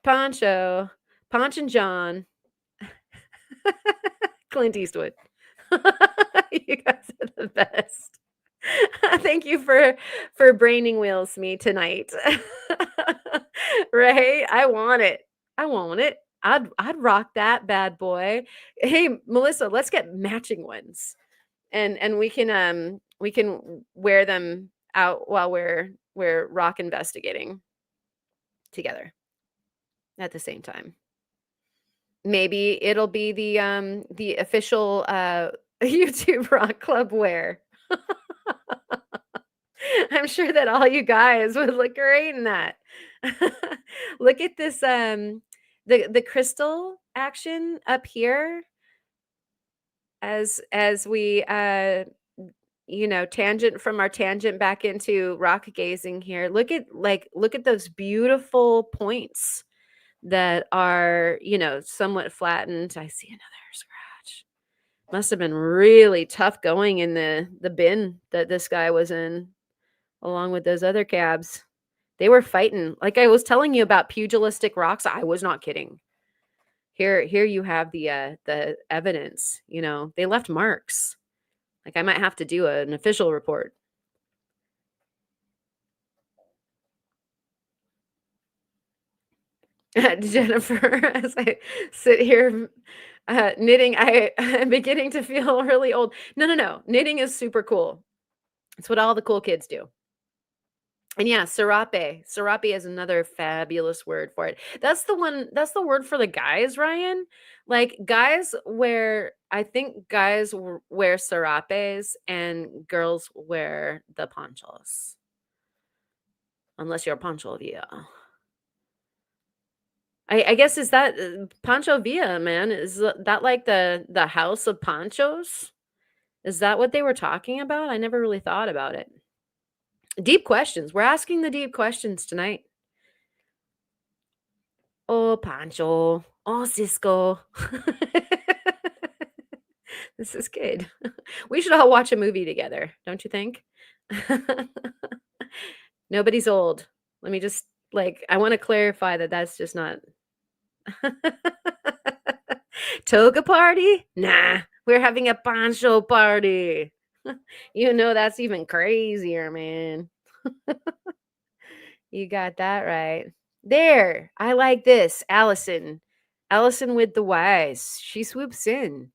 poncho, Ponch and John, Clint Eastwood. You guys are the best. Thank you for braining wheels me tonight. Right? I want it. I want it. I'd rock that bad boy. Hey, Melissa, let's get matching ones. And we can wear them out while we're rock investigating together at the same time. Maybe it'll be the official YouTube Rock Club wear. I'm sure that all you guys would look great in that. Look at this the crystal action up here as we tangent from our tangent back into rock gazing here. Look at those beautiful points that are, somewhat flattened. I see another scratch. Must have been really tough going in the bin that this guy was in, along with those other cabs. They were fighting. Like I was telling you about pugilistic rocks, I was not kidding. Here you have the evidence, you know, they left marks. Like, I might have to do an official report. Jennifer, as I sit here, knitting, I'm beginning to feel really old. No, no, no, knitting is super cool. It's what all the cool kids do. And yeah, serape. Serape is another fabulous word for it. That's the word for the guys, Ryan. Like, guys wear I think guys wear serapes and girls wear the ponchos. Unless you're Pancho Villa. I guess is that Pancho Villa, man? Is that like the house of ponchos? Is that what they were talking about? I never really thought about it. Deep questions. We're asking the deep questions tonight. Oh, Pancho. Oh, Cisco. This is good. We should all watch a movie together, don't you think? Nobody's old. Let me just like I want to clarify that that's just not toga party? Nah, we're having a poncho party. You know that's even crazier, man. You got that right. There, I like this. Allison. Allison with the wise. She swoops in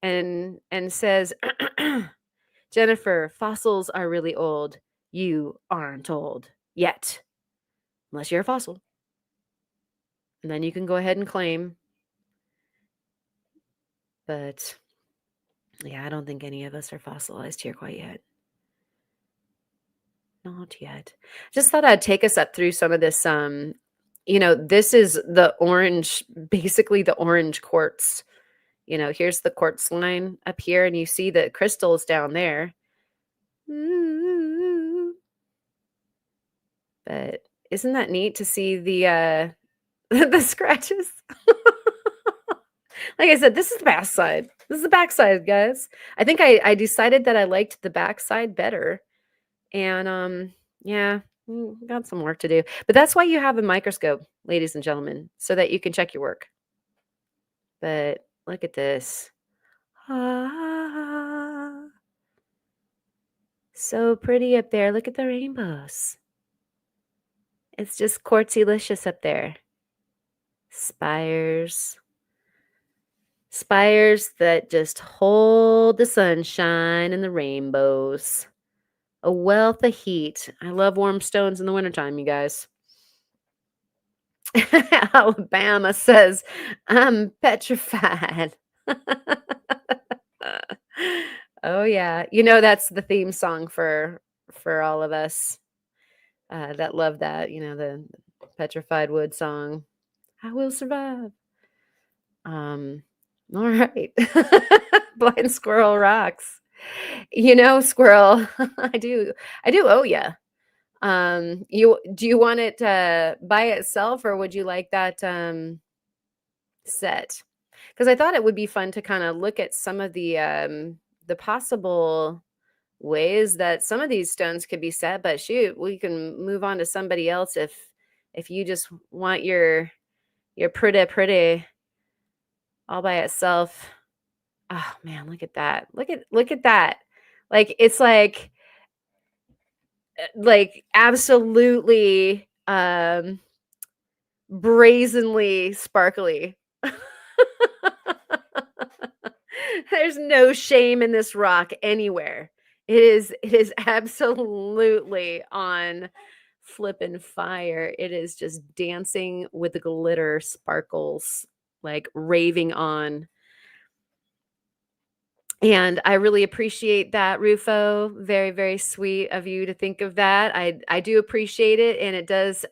and says, Jennifer, fossils are really old. You aren't old yet, unless you're a fossil. And then you can go ahead and claim. But yeah, I don't think any of us are fossilized here quite yet. Not yet. Just thought I'd take us up through some of this. You know, this is the orange, basically the orange quartz. You know, here's the quartz line up here, and you see the crystals down there. Ooh. But isn't that neat to see the the scratches? Like I said, this is the backside. This is the backside, guys. I think I decided that I liked the backside better. And yeah, got some work to do. But that's why you have a microscope, ladies and gentlemen, so that you can check your work. But look at this. Ah, so pretty up there. Look at the rainbows. It's just quartzy-licious up there. Spires. Spires that just hold the sunshine and the rainbows. A wealth of heat. I love warm stones in the wintertime, you guys. Alabama says, I'm petrified. Oh yeah. You know that's the theme song for all of us that love that, you know, the Petrified Wood song. I will survive. All right. Blind squirrel rocks. You know, squirrel, I do owe ya. You do you want it by itself or would you like that set? Because I thought it would be fun to kind of look at some of the possible ways that some of these stones could be set, but shoot, we can move on to somebody else if you just want your pretty all by itself. Oh man, look at that. Look at that. Like it's like absolutely brazenly sparkly. There's no shame in this rock anywhere. It is absolutely on flippin' fire. It is just dancing with the glitter sparkles, like raving on. And I really appreciate that, Rufo. Very, very sweet of you to think of that. I do appreciate it, and it does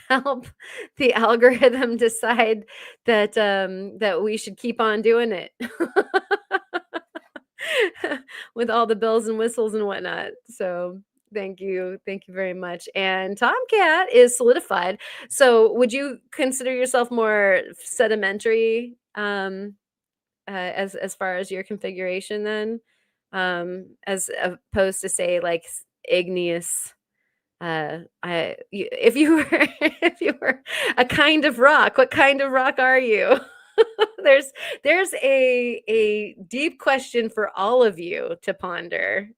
help the algorithm decide that we should keep on doing it with all the bells and whistles and whatnot. So thank you very much. And Tomcat is solidified. So would you consider yourself more sedimentary as far as your configuration then, as opposed to say like igneous? If you were if you were a kind of rock, what kind of rock are you? There's there's a deep question for all of you to ponder.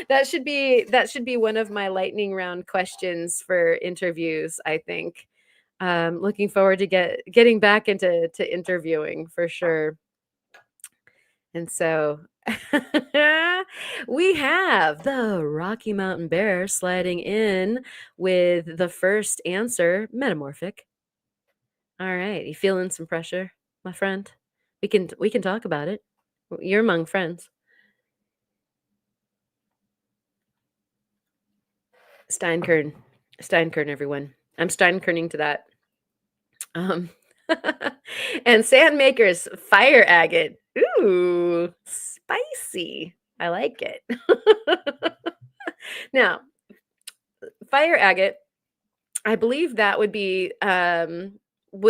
That should be one of my lightning round questions for interviews, I think. Looking forward to getting back into interviewing for sure. And so we have the Rocky Mountain Bear sliding in with the first answer, metamorphic. All right, you feeling some pressure, my friend? We can talk about it. You're among friends. Steinkern. Steinkern, everyone. I'm Steinkerning to that. Um and Sandmaker's fire agate. Ooh, spicy. I like it. Now, fire agate, I believe that would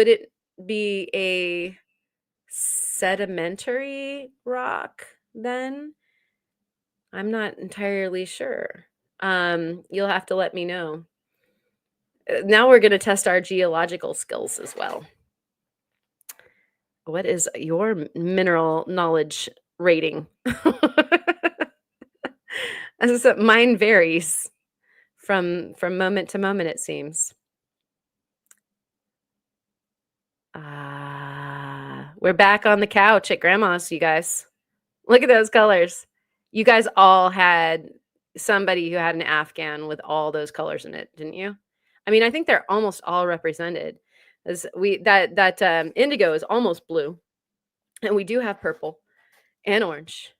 it be a sedimentary rock then? I'm not entirely sure. You'll have to let me know. Now we're gonna test our geological skills as well. What is your mineral knowledge rating? As I said, mine varies from moment to moment, it seems. We're back on the couch at grandma's, you guys. Look at those colors. You guys all had somebody who had an Afghan with all those colors in it, didn't you? I mean, I think they're almost all represented. As we that indigo is almost blue, and we do have purple and orange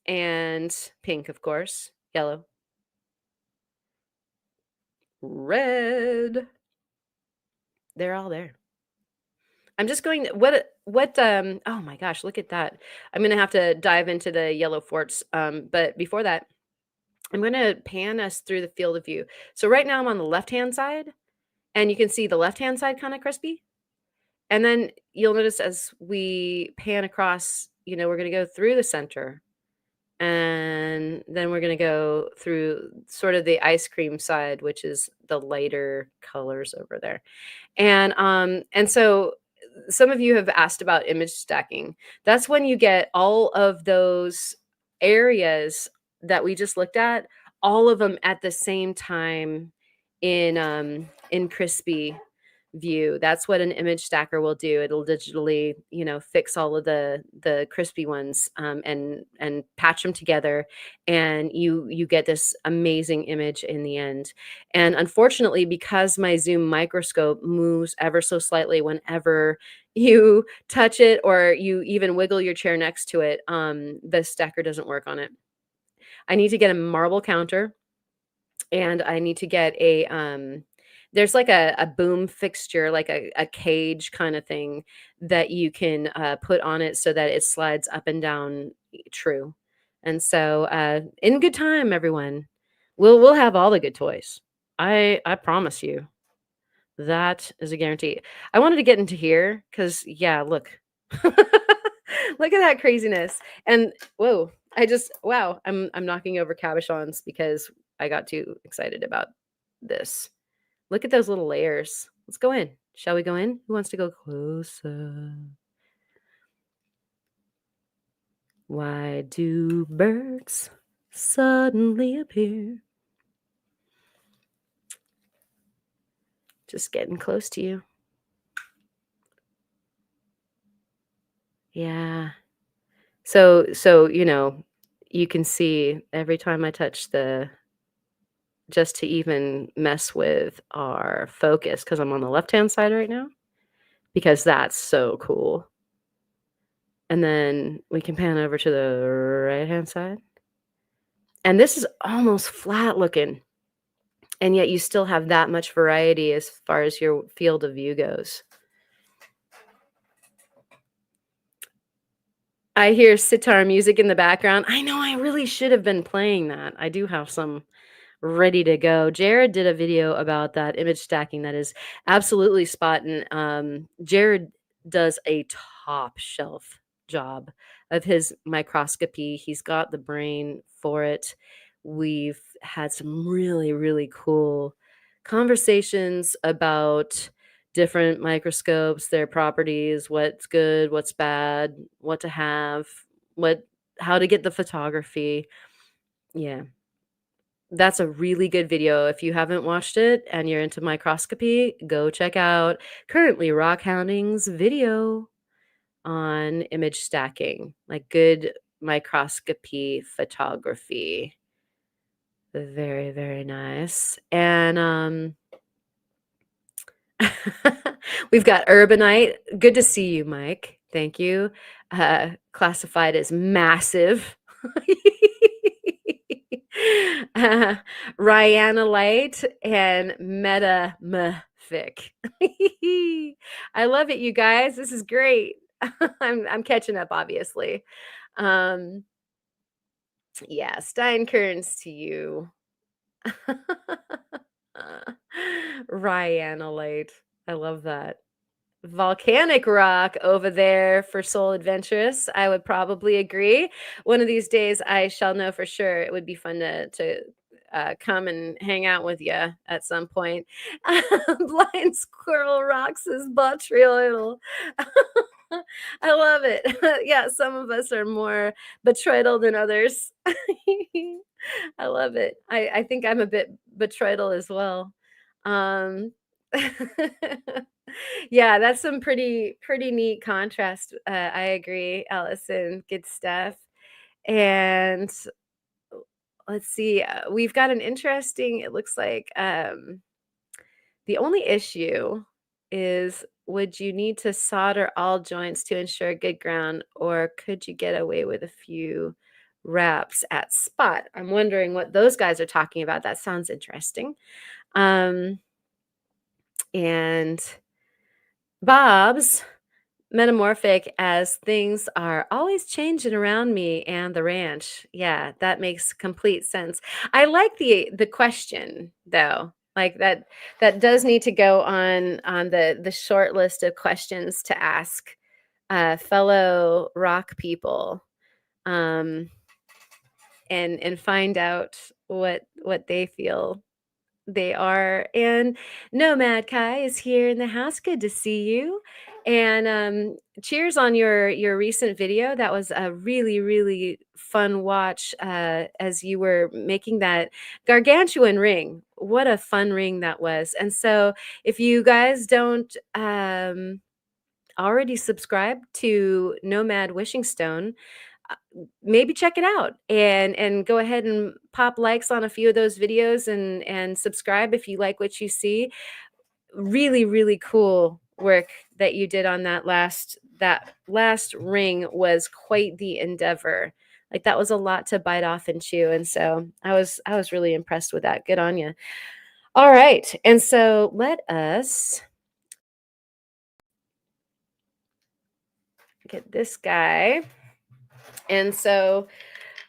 and pink, of course, yellow, red. They're all there. I'm just going oh my gosh, look at that. I'm gonna have to dive into the yellow forts. But before that, I'm gonna pan us through the field of view. So right now I'm on the left-hand side, and you can see the left-hand side kind of crispy. And then you'll notice as we pan across, we're gonna go through the center, and then we're gonna go through sort of the ice cream side, which is the lighter colors over there. And so some of you have asked about image stacking. That's when you get all of those areas that we just looked at, all of them at the same time in crispy view. That's what an image stacker will do. It'll digitally, fix all of the crispy ones, and patch them together, and you get this amazing image in the end. And unfortunately, because my zoom microscope moves ever so slightly whenever you touch it or you even wiggle your chair next to it, the stacker doesn't work on it. I need to get a marble counter, and I need to get there's like a boom fixture, like a cage kind of thing that you can put on it so that it slides up and down true. And so in good time, everyone. We'll have all the good toys. I promise you. That is a guarantee. I wanted to get into here because, yeah, look. Look at that craziness. And whoa, wow, I'm knocking over cabochons because I got too excited about this. Look at those little layers. Let's go in. Shall we go in? Who wants to go closer? Why do birds suddenly appear? Just getting close to you. Yeah. So, you can see every time I touch just to even mess with our focus, because I'm on the left-hand side right now, because that's so cool. And then we can pan over to the right-hand side. And this is almost flat looking. And yet you still have that much variety as far as your field of view goes. I hear sitar music in the background. I know I really should have been playing that. I do have some ready to go. Jared did a video about that image stacking that is absolutely spot on. Jared does a top shelf job of his microscopy. He's got the brain for it. We've had some really, really cool conversations about different microscopes, their properties, what's good, what's bad, what to have, what how to get the photography. Yeah. That's a really good video. If you haven't watched it and you're into microscopy, go check out currently Rock Hounding's video on image stacking, like good microscopy photography. Very, very nice. And we've got Urbanite. Good to see you, Mike. Thank you. Classified as massive. Ryanolite and metamorphic. I love it, you guys. This is great. I'm catching up, obviously. Um, yeah, Steinkerns to you. Ryanolite. I love that. Volcanic rock over there for Soul Adventurous. I would probably agree. One of these days, I shall know for sure. It would be fun to come and hang out with you at some point. Blind Squirrel rocks his botryoidal. I love it. Yeah, some of us are more betroidal than others. I love it. I think I'm a bit betroidal as well. Um, yeah, that's some pretty neat contrast. I agree, Allison. Good stuff. And let's see, we've got an interesting. It looks like the only issue is would you need to solder all joints to ensure good ground, or could you get away with a few wraps at spot? I'm wondering what those guys are talking about. That sounds interesting. And Bob's metamorphic as things are always changing around me and the ranch. Yeah, that makes complete sense. I like the question though. Like that does need to go on the short list of questions to ask fellow rock people, um, and find out what they feel they are. And Nomad Kai is here in the house. Good to see you. And cheers on your recent video. That was a really fun watch as you were making that gargantuan ring. What a fun ring that was. And so if you guys don't already subscribe to Nomad Wishing Stone, maybe check it out and go ahead and pop likes on a few of those videos and subscribe if you like what you see. Really cool work that you did on that last ring was quite the endeavor. Like that was a lot to bite off and chew, and so I was really impressed with that. Good on you. All right, and so let us get this guy. And so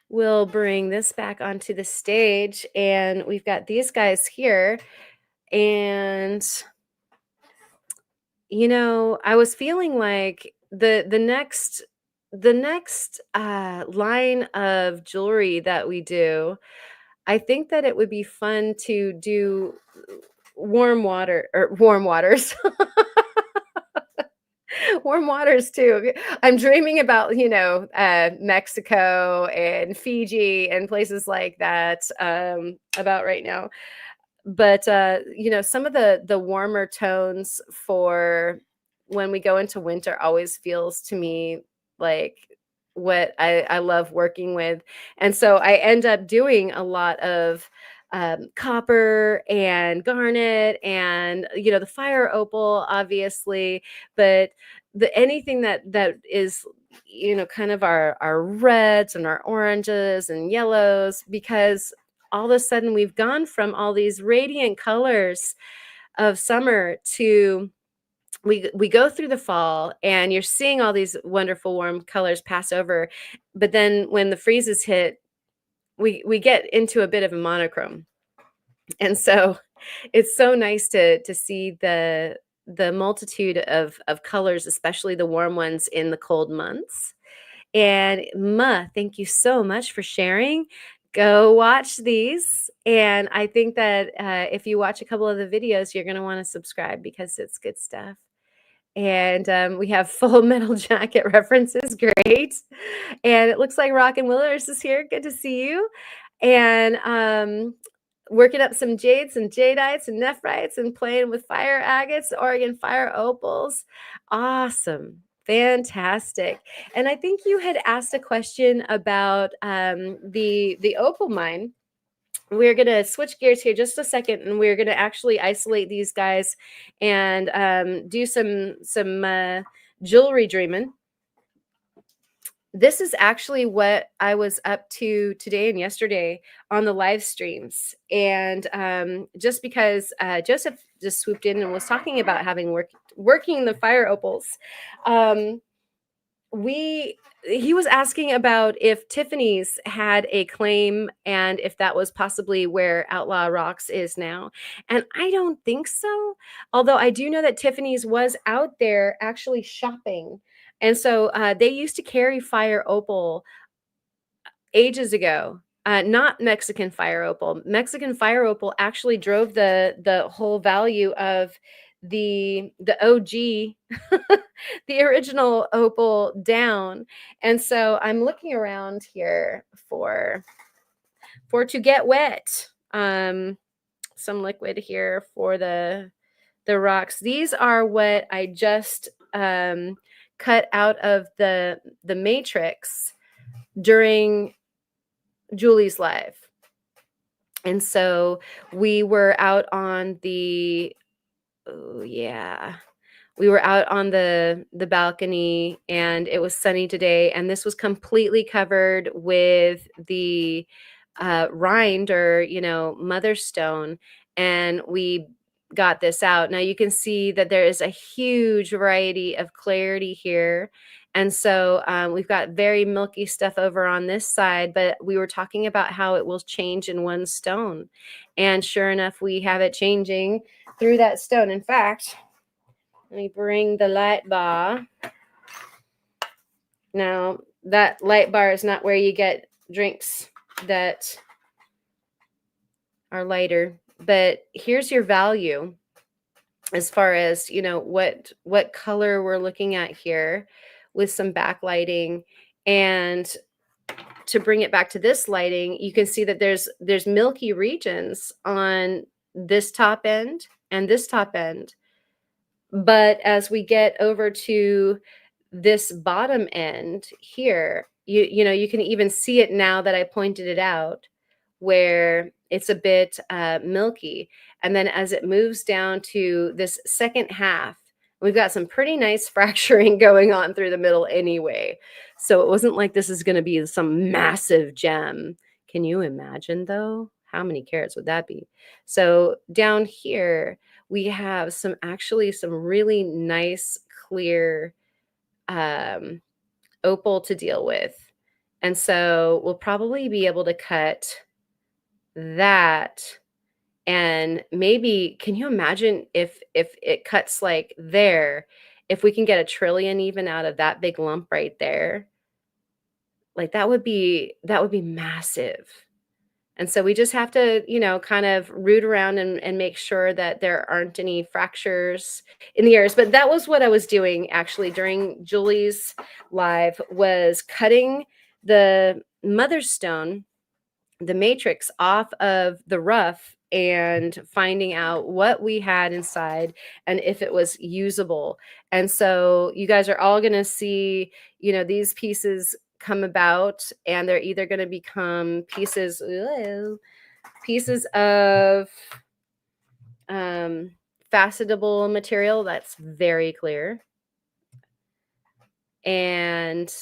we'll bring this back onto the stage, and we've got these guys here. And I was feeling like the next line of jewelry that we do, I think that it would be fun to do warm waters. Warm waters too. I'm dreaming about, Mexico and Fiji and places like that about right now. But some of the warmer tones for when we go into winter always feels to me like what I love working with. And so I end up doing a lot of copper and garnet and the fire opal, obviously, but anything that is kind of our reds and our oranges and yellows, because all of a sudden we've gone from all these radiant colors of summer to we go through the fall and you're seeing all these wonderful warm colors pass over, but then when the freezes hit, we get into a bit of a monochrome. And so it's so nice to see the multitude of colors, especially the warm ones in the cold months. And Ma, thank you so much for sharing. Go watch these. And I think that if you watch a couple of the videos, you're going to want to subscribe because it's good stuff. And we have Full Metal Jacket references. Great. And it looks like Rockin' Willers is here. Good to see you. And working up some jades and jadeites and nephrite's and playing with fire agates, Oregon fire opals. Awesome. Fantastic. And I think you had asked a question about the opal mine. We're going to switch gears here just a second, and we're going to actually isolate these guys and do some jewelry dreaming. This is actually what I was up to today and yesterday on the live streams. And just because Joseph just swooped in and was talking about having working the fire opals, he was asking about if Tiffany's had a claim and if that was possibly where Outlaw Rocks is now. And I don't think so. Although I do know that Tiffany's was out there actually shopping. And so they used to carry Fire Opal ages ago. Not Mexican Fire Opal. Mexican Fire Opal actually drove the whole value of the OG, the original opal down. And so I'm looking around here for to get wet. Some liquid here for the rocks. These are what I just cut out of the matrix during Julie's live. And so we were out on the we were out on the balcony, and it was sunny today, and this was completely covered with the rind, or mother stone, and we got this out. Now you can see that there is a huge variety of clarity here. And so we've got very milky stuff over on this side, but we were talking about how it will change in one stone. And sure enough, we have it changing through that stone. In fact, let me bring the light bar. Now, that light bar is not where you get drinks that are lighter, but here's your value as far as, what color we're looking at here with some backlighting. And to bring it back to this lighting, you can see that there's milky regions on this top end and this top end. But as we get over to this bottom end here, you can even see it now that I pointed it out, where it's a bit milky. And then as it moves down to this second half, we've got some pretty nice fracturing going on through the middle anyway. So it wasn't like this is going to be some massive gem. Can you imagine, though? How many carats would that be? So down here, we have some really nice, clear opal to deal with. And so we'll probably be able to cut that. And maybe, can you imagine if it cuts like there, if we can get 1 trillion even out of that big lump right there? Like that would be massive. And so we just have to, kind of root around and make sure that there aren't any fractures in the areas. But that was what I was doing actually during Julie's live, was cutting the mother stone, the matrix, off of the rough and finding out what we had inside and if it was usable. And so you guys are all going to see, these pieces come about, and they're either going to become pieces of facetable material that's very clear, and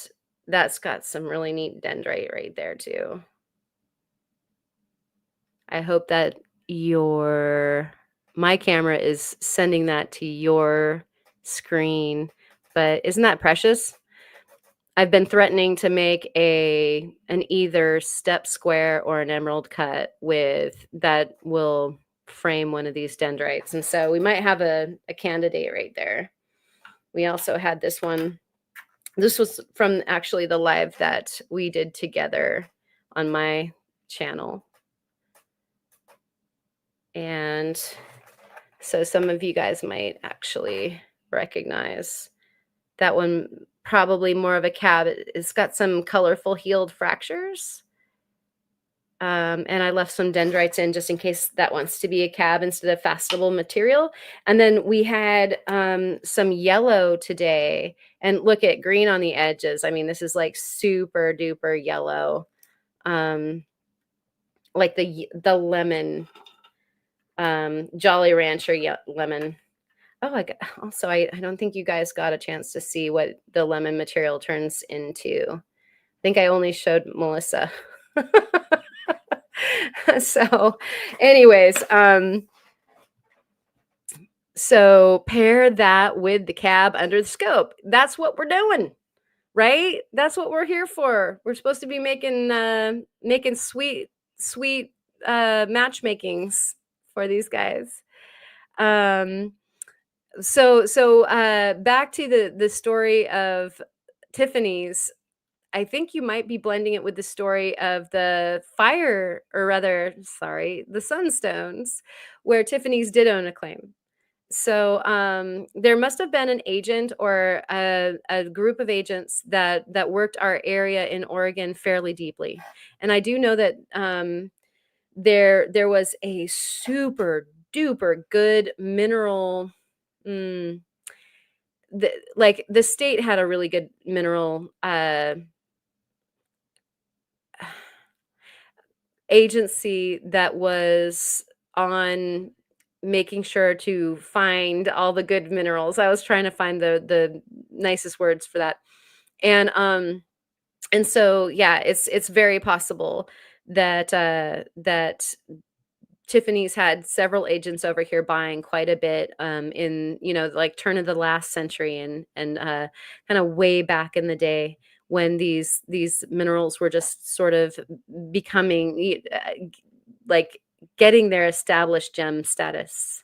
that's got some really neat dendrite right there too. I hope that my camera is sending that to your screen, but isn't that precious? I've been threatening to make an either step square or an emerald cut that will frame one of these dendrites. And so we might have a candidate right there. We also had this one. This was from actually the live that we did together on my channel. And so some of you guys might actually recognize that one, probably more of a cab. It's got some colorful healed fractures. And I left some dendrites in just in case that wants to be a cab instead of fastable material. And then we had some yellow today. And look at green on the edges. I mean, this is like super duper yellow. Like the lemon, Jolly Rancher lemon. Oh, also, I don't think you guys got a chance to see what the lemon material turns into. I think I only showed Melissa. So anyways, so pair that with the cab under the scope. That's what we're doing, right? That's what we're here for. We're supposed to be making sweet matchmakings for these guys. So back to the story of Tiffany's. I think you might be blending it with the story of the the Sunstones, where Tiffany's did own a claim. So there must have been an agent or a group of agents that worked our area in Oregon fairly deeply, and I do know that there was a super duper good mineral. Like the state had a really good mineral agency that was on making sure to find all the good minerals. I was trying to find the nicest words for that. And so yeah, it's very possible that that Tiffany's had several agents over here buying quite a bit in, like turn of the last century and kind of way back in the day when these minerals were just sort of becoming like getting their established gem status.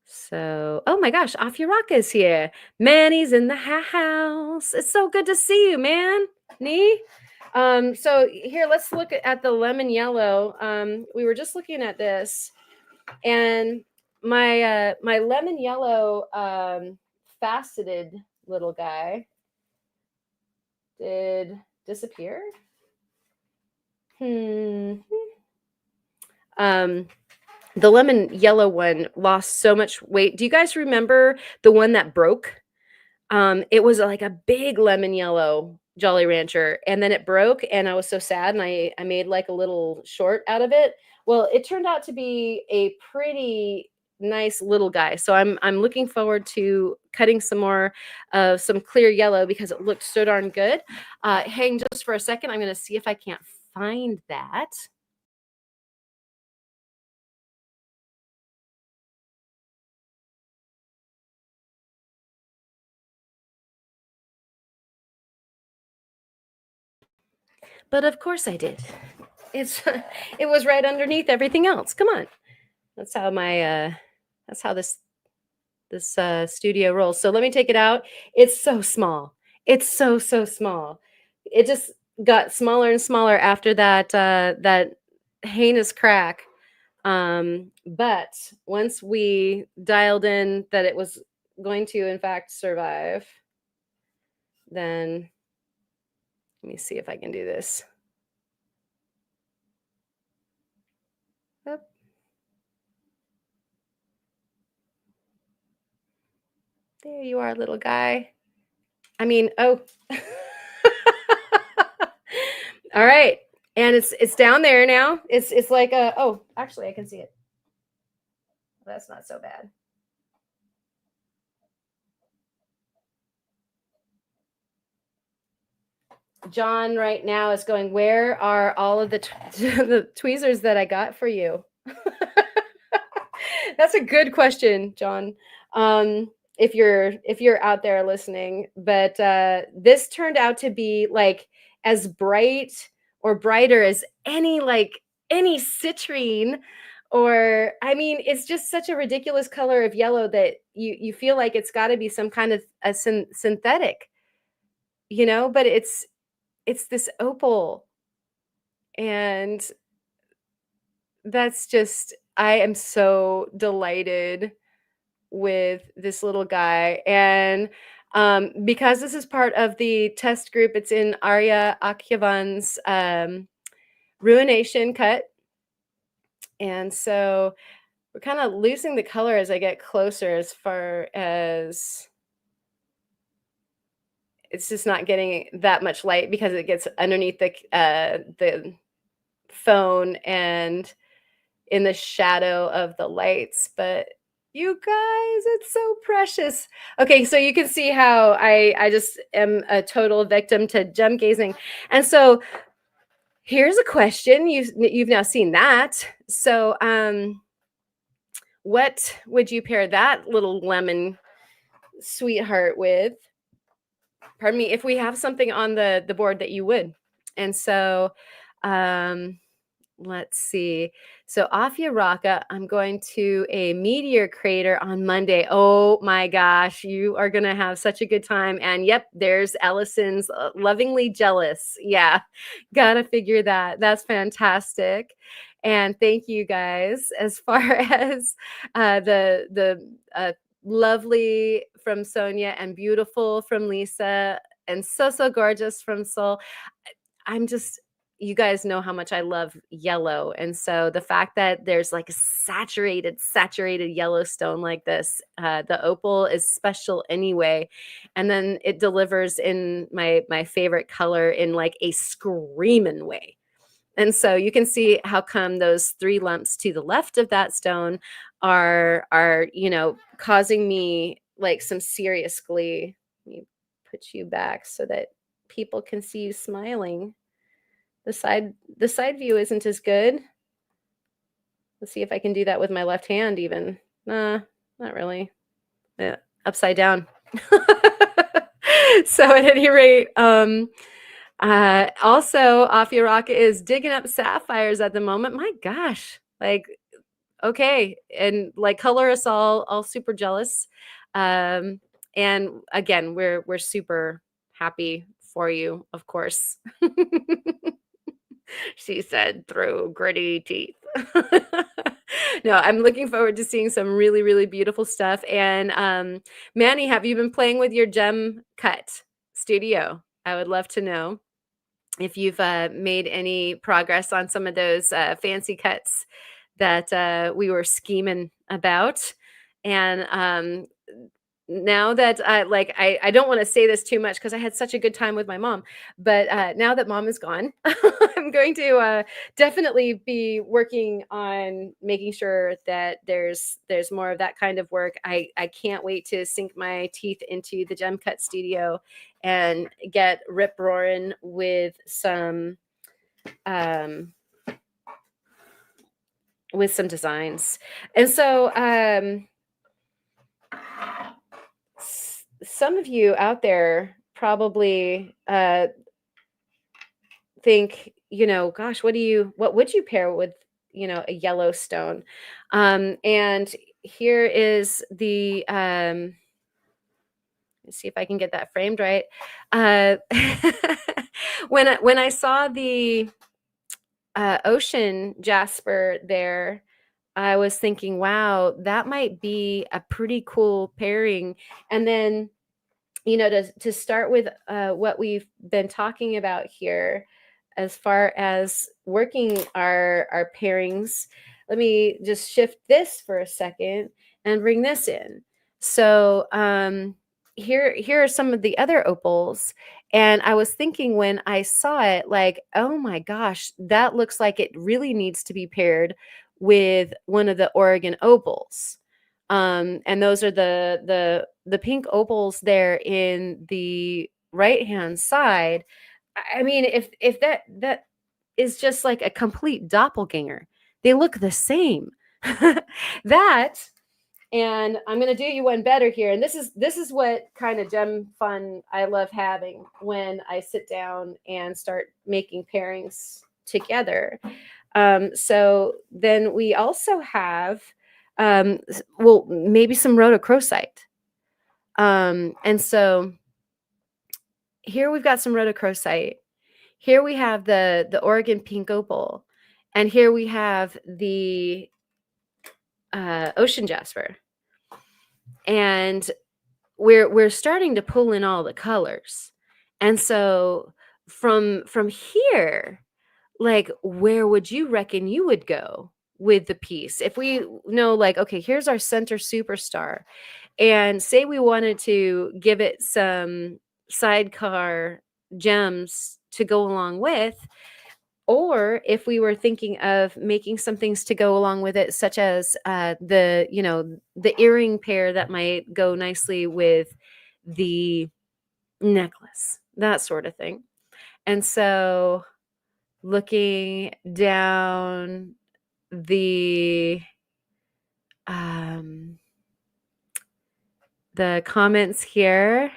So, oh my gosh, Afuraka's here. Manny's in the house. It's so good to see you, man. Nee? So here, let's look at the lemon yellow. We were just looking at this, and my my lemon yellow faceted little guy did disappear. The lemon yellow one lost so much weight. Do you guys remember the one that broke? It was like a big lemon yellow Jolly Rancher, and then it broke, and I was so sad, and I made like a little short out of it. Well, it turned out to be a pretty nice little guy. So I'm looking forward to cutting some more some clear yellow because it looked so darn good. Hang just for a second. I'm going to see if I can't find that. But of course I did. It was right underneath everything else. Come on. That's how this studio rolls. So let me take it out. It's so small. It's so small. It just got smaller and smaller after that heinous crack. But once we dialed in that it was going to in fact survive, then let me see if I can do this. Yep. There you are, little guy. I mean, oh. All right. And it's down there now. It's like oh, actually I can see it. That's not so bad. John right now is going, where are all of the the tweezers that I got for you? That's a good question, John. If you're out there listening, but this turned out to be like as bright or brighter as any citrine, or I mean, it's just such a ridiculous color of yellow that you feel like it's got to be some kind of a synthetic, but it's this opal. And that's just, I am so delighted with this little guy. And because this is part of the test group, it's in Arya Akyavan's Ruination cut. And so we're kind of losing the color as I get closer, as far as it's just not getting that much light because it gets underneath the phone and in the shadow of the lights. But you guys, it's so precious. Okay, so you can see how I just am a total victim to gem gazing. And so here's a question. You've now seen that. So what would you pair that little lemon sweetheart with? Pardon me, if we have something on the board that you would. And so um let's see. So Afia Raka, I'm going to a meteor crater on Monday. Oh my gosh, you are going to have such a good time. And yep, there's Ellison's lovingly jealous. Yeah, gotta figure that. That's fantastic. And thank you guys. As far as the lovely from Sonia and beautiful from Lisa and so gorgeous from Sol. I'm just, you guys know how much I love yellow. And so the fact that there's like a saturated Yellowstone like this, the opal is special anyway. And then it delivers in my favorite color in like a screaming way. And so you can see how come those 3 lumps to the left of that stone are causing me like some serious glee. Let me put you back so that people can see you smiling. The side view isn't as good. Let's see if I can do that with my left hand even. Nah, not really. Yeah, upside down. So at any rate, also Afia Raka is digging up sapphires at the moment. My gosh, like, okay, and like color us all super jealous. And again, we're super happy for you, of course. She said through gritty teeth. No, I'm looking forward to seeing some really beautiful stuff. And Manny, have you been playing with your gem cut studio? I would love to know if you've made any progress on some of those fancy cuts that we were scheming about. And now that I don't want to say this too much because I had such a good time with my mom, but now that mom is gone, I'm going to definitely be working on making sure that there's more of that kind of work. I can't wait to sink my teeth into the gem cut studio and get rip roaring with some designs. And so some of you out there probably think, gosh, what would you pair with, a Yellowstone? And here is the, let's see if I can get that framed right. When I saw the ocean jasper there, I was thinking, wow, that might be a pretty cool pairing. And then, to start with what we've been talking about here, as far as working our pairings, let me just shift this for a second and bring this in. So here are some of the other opals. And I was thinking when I saw it, like, oh my gosh, that looks like it really needs to be paired with one of the Oregon opals. And those are the pink opals there in the right hand side. I mean, if that is just like a complete doppelganger, they look the same. That, and I'm gonna do you one better here. And this is what kind of gem fun I love having when I sit down and start making pairings together. So then we also have well, maybe some rhodochrosite. And so here we've got some rhodochrosite. here we have the Oregon pink opal, and here we have the ocean jasper. And we're starting to pull in all the colors. And so from here, like, where would you reckon you would go with the piece? If we know, like, okay, here's our center superstar, and say we wanted to give it some sidecar gems to go along with, or if we were thinking of making some things to go along with it, such as the earring pair that might go nicely with the necklace, that sort of thing. And so looking down um, the comments here,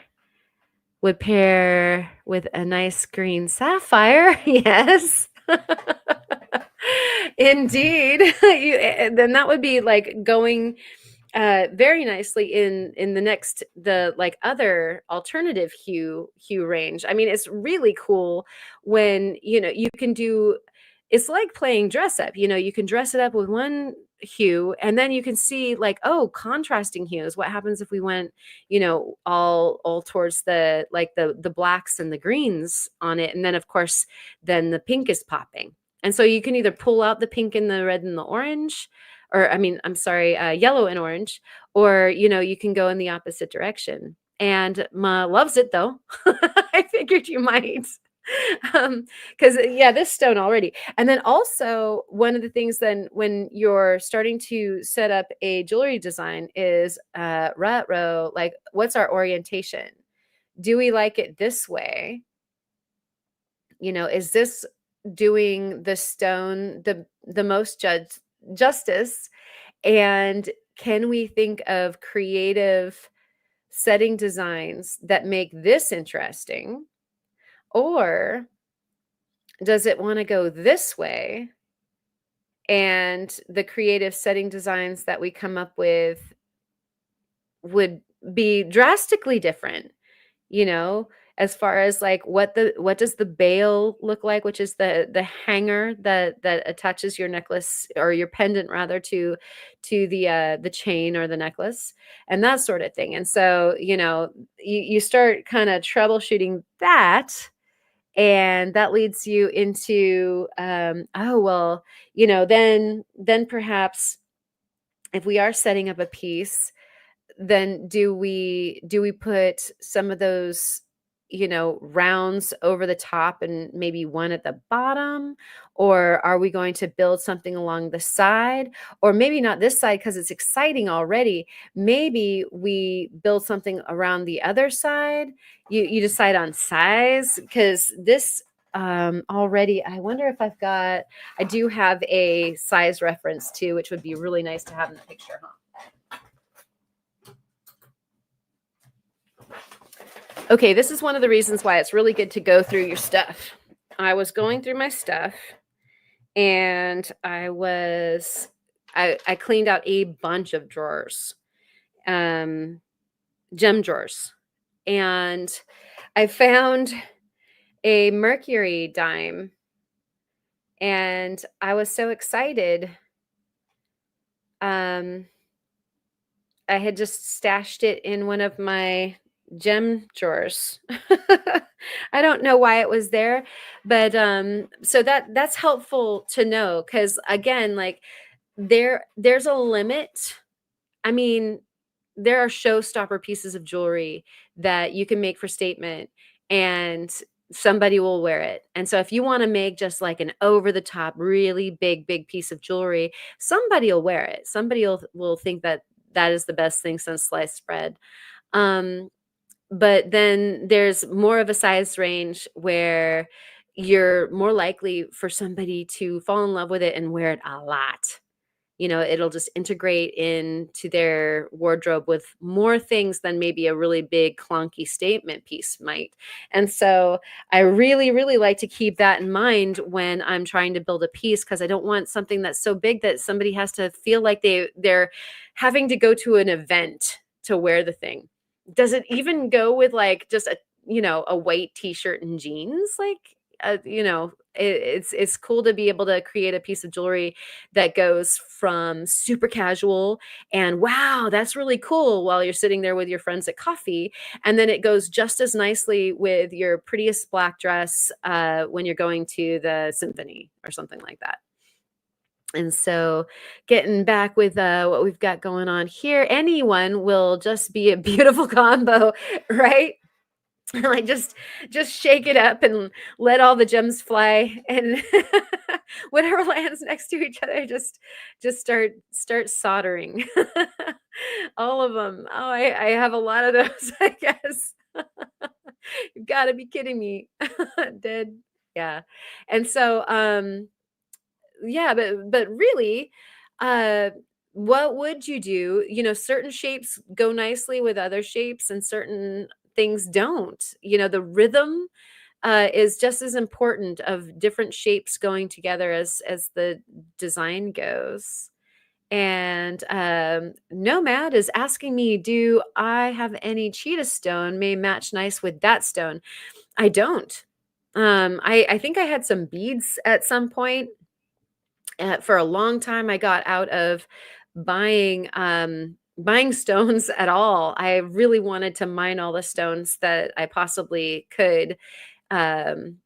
would pair with a nice green sapphire. Yes. Indeed. Then that would be like going very nicely in the like other alternative hue range. I mean, it's really cool when you can do. It's like playing dress up. You can dress it up with one hue, and then you can see, like, oh, contrasting hues. What happens if we went all towards the blacks and the greens on it, and then of course then the pink is popping. And so you can either pull out the pink and the red and the orange, or I mean, I'm sorry, yellow and orange, or you can go in the opposite direction. And Ma loves it, though. I figured you might. Because yeah, this stone already. And then also one of the things then when you're starting to set up a jewelry design is retro, like, what's our orientation? Do we like it this way? Is this doing the stone the most justice? And can we think of creative setting designs that make this interesting? Or does it want to go this way? And the creative setting designs that we come up with would be drastically different, as far as like what does the bail look like, which is the hanger that attaches your necklace, or your pendant rather, to the chain or the necklace, and that sort of thing. And so you start kind of troubleshooting that, and that leads you into oh, well, then perhaps if we are setting up a piece, then do we put some of those rounds over the top and maybe one at the bottom? Or are we going to build something along the side? Or maybe not this side because it's exciting already. Maybe we build something around the other side. You decide on size, because this already, I wonder if I do have a size reference too, which would be really nice to have in the picture, huh? Okay, this is one of the reasons why it's really good to go through your stuff. I was going through my stuff, and I cleaned out a bunch of drawers, gem drawers, and I found a mercury dime, and I was so excited. I had just stashed it in one of my gem drawers. I don't know why it was there, but so that's helpful to know, because again, like, there's a limit. I mean, there are showstopper pieces of jewelry that you can make for statement, and somebody will wear it. And so if you want to make just like an over the top, really big piece of jewelry, somebody will wear it. Somebody will think that is the best thing since sliced bread. But then there's more of a size range where you're more likely for somebody to fall in love with it and wear it a lot. It'll just integrate into their wardrobe with more things than maybe a really big clunky statement piece might. And so I really, really like to keep that in mind when I'm trying to build a piece, because I don't want something that's so big that somebody has to feel like they're having to go to an event to wear the thing. Does it even go with like just a white t-shirt and jeans? Like, it's cool to be able to create a piece of jewelry that goes from super casual and wow, that's really cool while you're sitting there with your friends at coffee, and then it goes just as nicely with your prettiest black dress when you're going to the symphony or something like that. And so, getting back with what we've got going on here, anyone will just be a beautiful combo, right? Like just shake it up and let all the gems fly, and whatever lands next to each other, just start soldering. All of them. Oh, I have a lot of those, I guess. You've got to be kidding me. Dead. Yeah. And so yeah, but really, uh what would you do? Certain shapes go nicely with other shapes and certain things don't. The rhythm is just as important of different shapes going together as the design goes. And Nomad is asking me, do I have any cheetah stone may match nice with that stone? I don't. I think I had some beads at some point. For a long time, I got out of buying stones at all. I really wanted to mine all the stones that I possibly could. Um,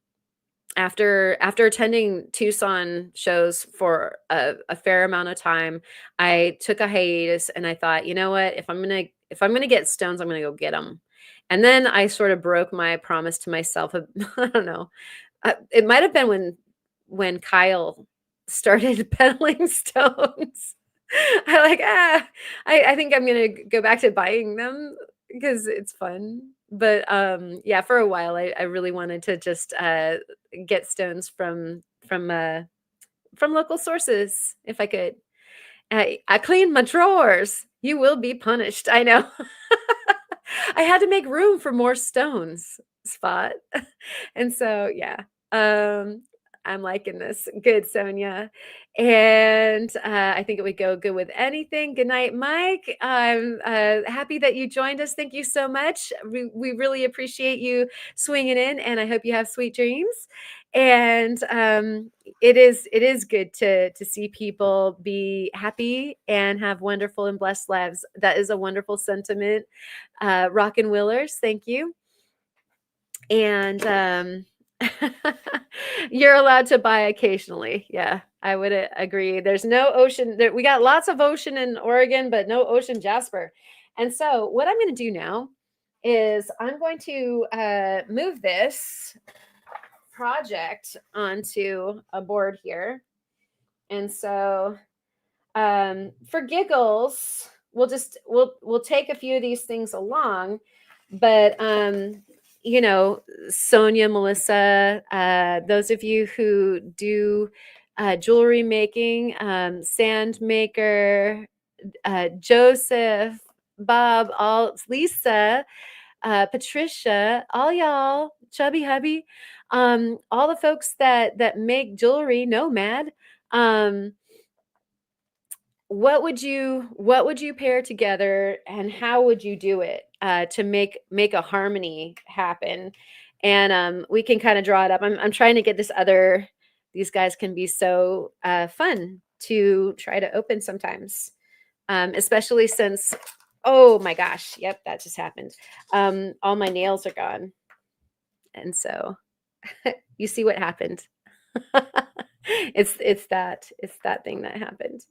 after attending Tucson shows for a fair amount of time, I took a hiatus and I thought, you know what? If I'm gonna get stones, I'm gonna go get them. And then I sort of broke my promise to myself. I don't know. It might have been when Kyle started peddling stones. I think I'm gonna go back to buying them because it's fun. But yeah, for a while I really wanted to just get stones from local sources if I could. I cleaned my drawers. You will be punished. I know. I had to make room for more stones, Spot. And so, yeah, um, I'm liking this. Good, Sonia. And I think it would go good with anything. Good night, Mike. I'm happy that you joined us. Thank you so much. We really appreciate you swinging in, and I hope you have sweet dreams. And it is good to see people be happy and have wonderful and blessed lives. That is a wonderful sentiment. Rockin' Willers, thank you. And you're allowed to buy occasionally. Yeah, I would agree. There's no ocean. We got lots of ocean in Oregon, but no ocean Jasper. And so what I'm going to do now is I'm going to move this project onto a board here. And so for giggles, we'll take a few of these things along, but Sonia, Melissa, those of you who do jewelry making, sand maker, Joseph, Bob, Lisa, Patricia, all y'all, Chubby Hubby, all the folks that make jewelry, Nomad. What would you pair together, and how would you do it to make a harmony happen? And we can kind of draw it up. I'm trying to get these guys can be so fun to try to open sometimes, especially since, oh my gosh, yep, that just happened. All my nails are gone, and so you see what happened. It's that thing that happened.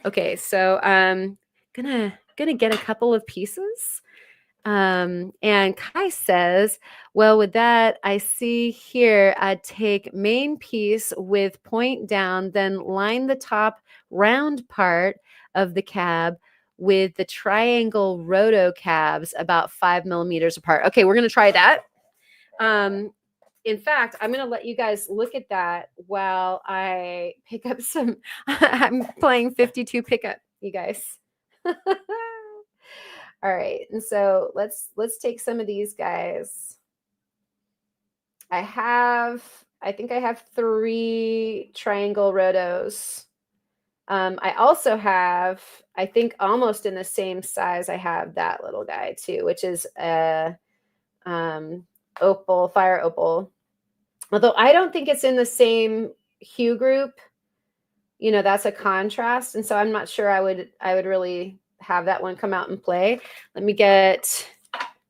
Okay, so I'm gonna get a couple of pieces. And Kai says, well, with that, I see here, take main piece with point down, then line the top round part of the cab with the triangle roto cabs about 5 millimeters apart. Okay, we're gonna try that. In fact, I'm going to let you guys look at that while I pick up some. I'm playing 52 pickup, you guys. All right, and so let's take some of these guys. I think I have 3 triangle rotos. I also have, I think almost in the same size, I have that little guy too, which is opal, fire opal. Although I don't think it's in the same hue group. That's a contrast, and so I'm not sure I would really have that one come out and play. Let me get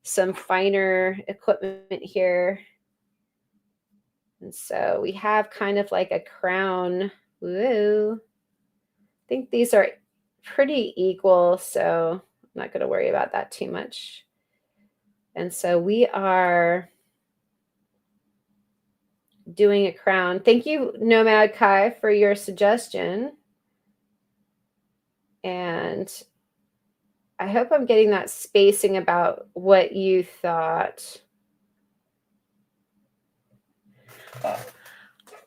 some finer equipment here. And so we have kind of like a crown. Woo. I think these are pretty equal, so I'm not going to worry about that too much. And so we are doing a crown. Thank you, Nomad Kai, for your suggestion. And I hope I'm getting that spacing about what you thought.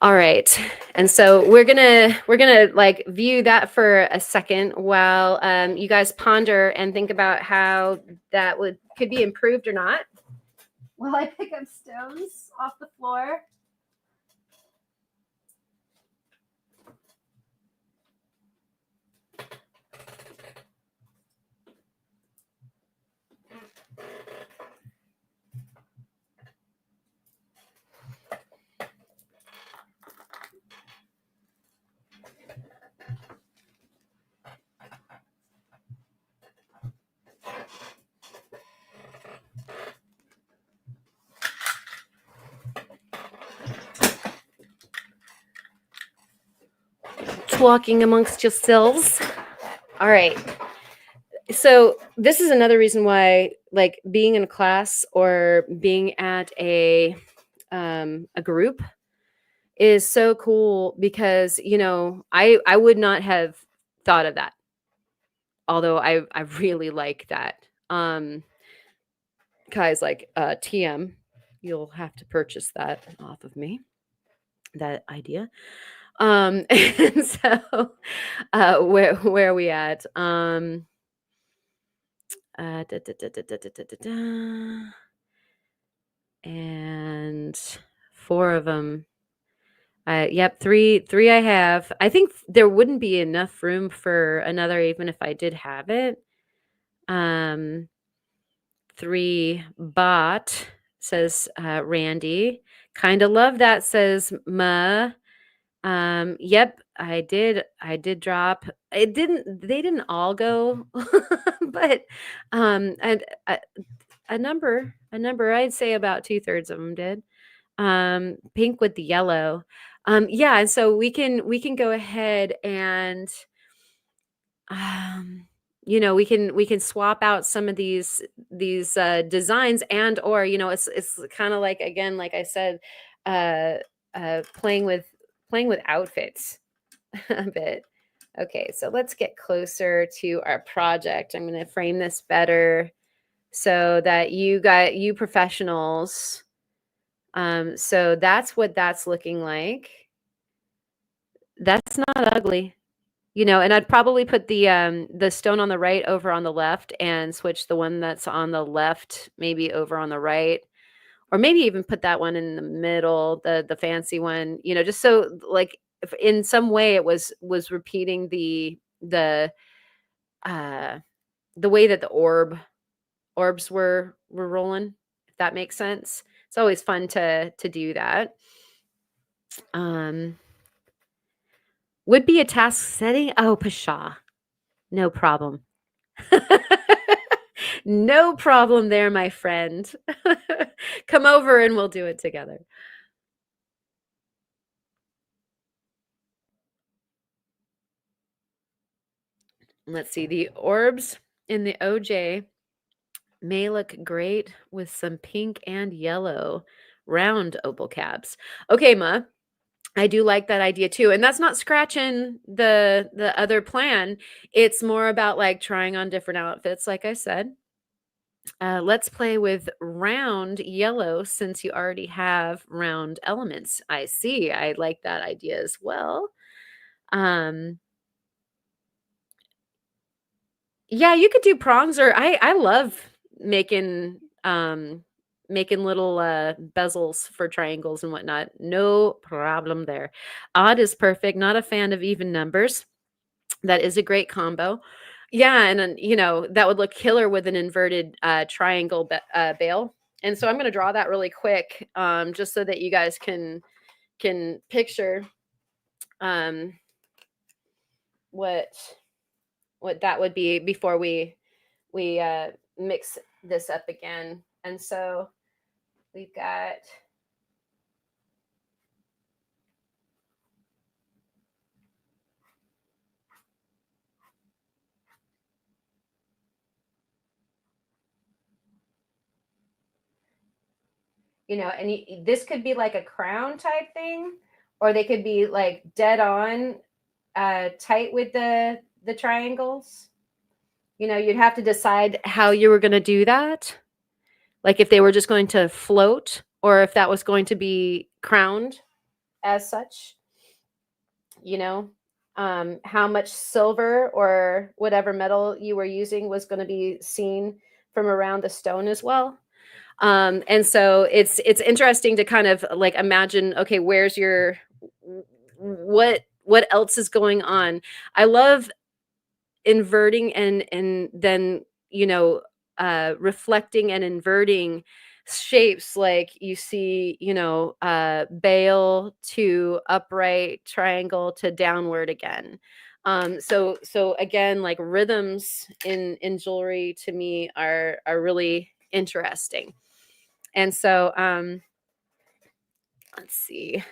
All right. And so we're gonna like view that for a second while you guys ponder and think about how that could be improved or not. While I pick up stones off the floor. Walking amongst yourselves. All right. So this is another reason why, like, being in a class or being at a group is so cool, because I would not have thought of that, although I really like that. Kai's like, TM, you'll have to purchase that off of me, that idea. And so where are we at? And 4 of them. Yep, three I have. I think there wouldn't be enough room for another, even if I did have it. 3 bought, says Randy. Kind of love that, says Ma. Yep, I did drop. They didn't all go, but and a number, I'd say about 2/3 of them did. Pink with the yellow. Yeah, and so we can go ahead and we can swap out some of these designs, and or it's kind of like, again, like I said, playing with outfits a bit. Okay, so let's get closer to our project. I'm going to frame this better so that you professionals, so that's what that's looking like. That's not ugly. And I'd probably put the stone on the right over on the left, and switch the one that's on the left maybe over on the right, or maybe even put that one in the middle, the fancy one, just so, like, if in some way it was repeating the way that the orbs were rolling, if that makes sense. It's always fun to do that. Would be a task setting. Oh, Pasha. No problem. No problem there, my friend. Come over and we'll do it together. Let's see. The orbs in the OJ may look great with some pink and yellow round opal caps. Okay, Ma. I do like that idea too. And that's not scratching the other plan. It's more about, like, trying on different outfits, like I said. Let's play with round yellow, since you already have round elements. I see. I like that idea as well. Yeah, you could do prongs, or I love making little bezels for triangles and whatnot. No problem there. Odd is perfect. Not a fan of even numbers. That is a great combo. Yeah, and then, that would look killer with an inverted triangle bail. And so I'm going to draw that really quick, just so that you guys can picture what that would be before we mix this up again. And so we've got, and this could be like a crown type thing, or they could be like dead on tight with the triangles. You'd have to decide how you were going to do that. Like if they were just going to float, or if that was going to be crowned as such. How much silver or whatever metal you were using was going to be seen from around the stone as well. And so it's interesting to kind of like imagine, okay, where's your, what else is going on? I love inverting and then, reflecting and inverting shapes, like you see, bail to upright, triangle to downward again. So again, like rhythms in jewelry to me are really interesting. And so let's see.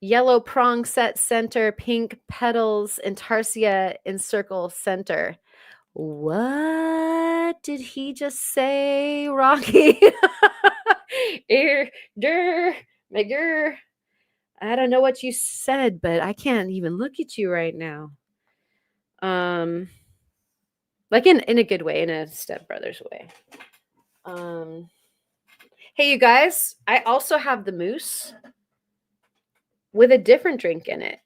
Yellow prong set center, pink petals, intarsia encircle center. What did he just say, Rocky? McGurr. I don't know what you said, but I can't even look at you right now. Like in a good way, in a Step Brothers way. Hey, you guys, I also have the mousse with a different drink in it.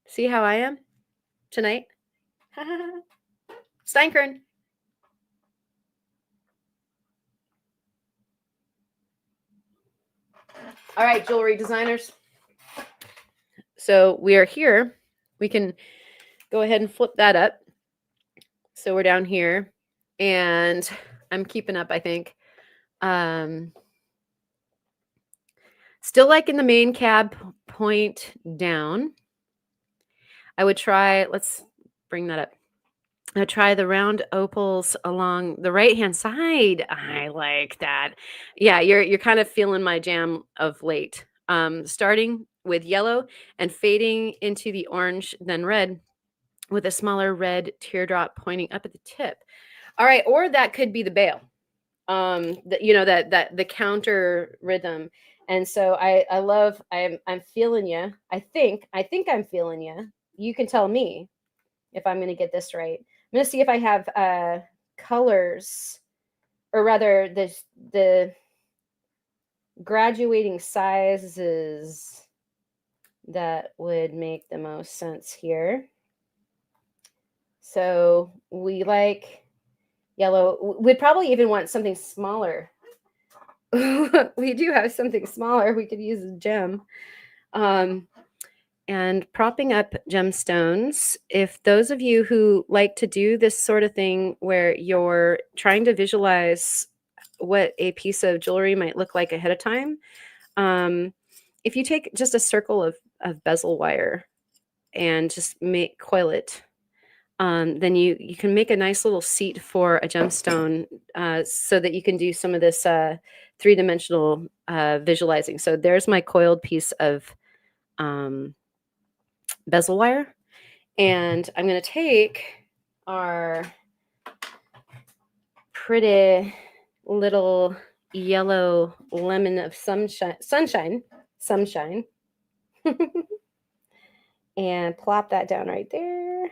See how I am tonight? Steinkern. All right, jewelry designers. So we are here. We can go ahead and flip that up. So we're down here, and I'm keeping up, I think. Still like in the main cab point down. I would try, let's bring that up. I try the round opals along the right-hand side. I like that. Yeah, you're kind of feeling my jam of late. Starting with yellow and fading into the orange, then red, with a smaller red teardrop pointing up at the tip. All right, or that could be the bail. That the counter rhythm. And so I love, I'm feeling you. I think I'm feeling you. You can tell me if I'm going to get this right. I'm going to see if I have colors, or rather the graduating sizes that would make the most sense here. So we like yellow. We'd probably even want something smaller. We do have something smaller. We could use a gem. And propping up gemstones, if those of you who like to do this sort of thing where you're trying to visualize what a piece of jewelry might look like ahead of time, if you take just a circle of bezel wire and just coil it, then you can make a nice little seat for a gemstone, so that you can do some of this three-dimensional visualizing. So there's my coiled piece of bezel wire, and I'm going to take our pretty little yellow lemon of sunshine and plop that down right there.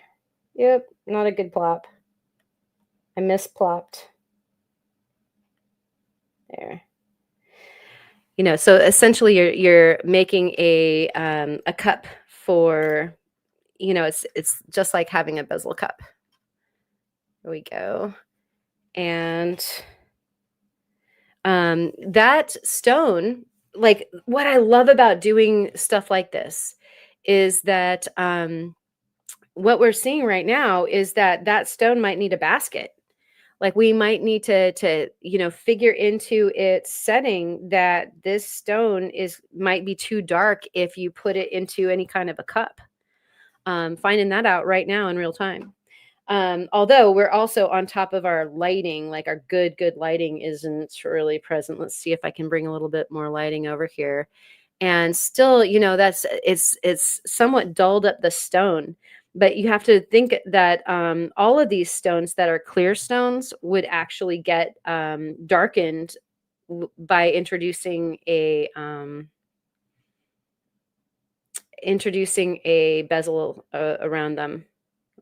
Yep, not a good plop. I misplopped. There. So essentially you're making a cup for, it's just like having a bezel cup. There we go. And that stone, like what I love about doing stuff like this is that what we're seeing right now is that stone might need a basket. Like we might need to figure into its setting that this stone might be too dark if you put it into any kind of a cup. Finding that out right now in real time. Although we're also on top of our lighting, like our good lighting isn't really present. Let's see if I can bring a little bit more lighting over here. And still, it's somewhat dulled up the stone. But you have to think that all of these stones that are clear stones would actually get darkened by introducing a bezel around them.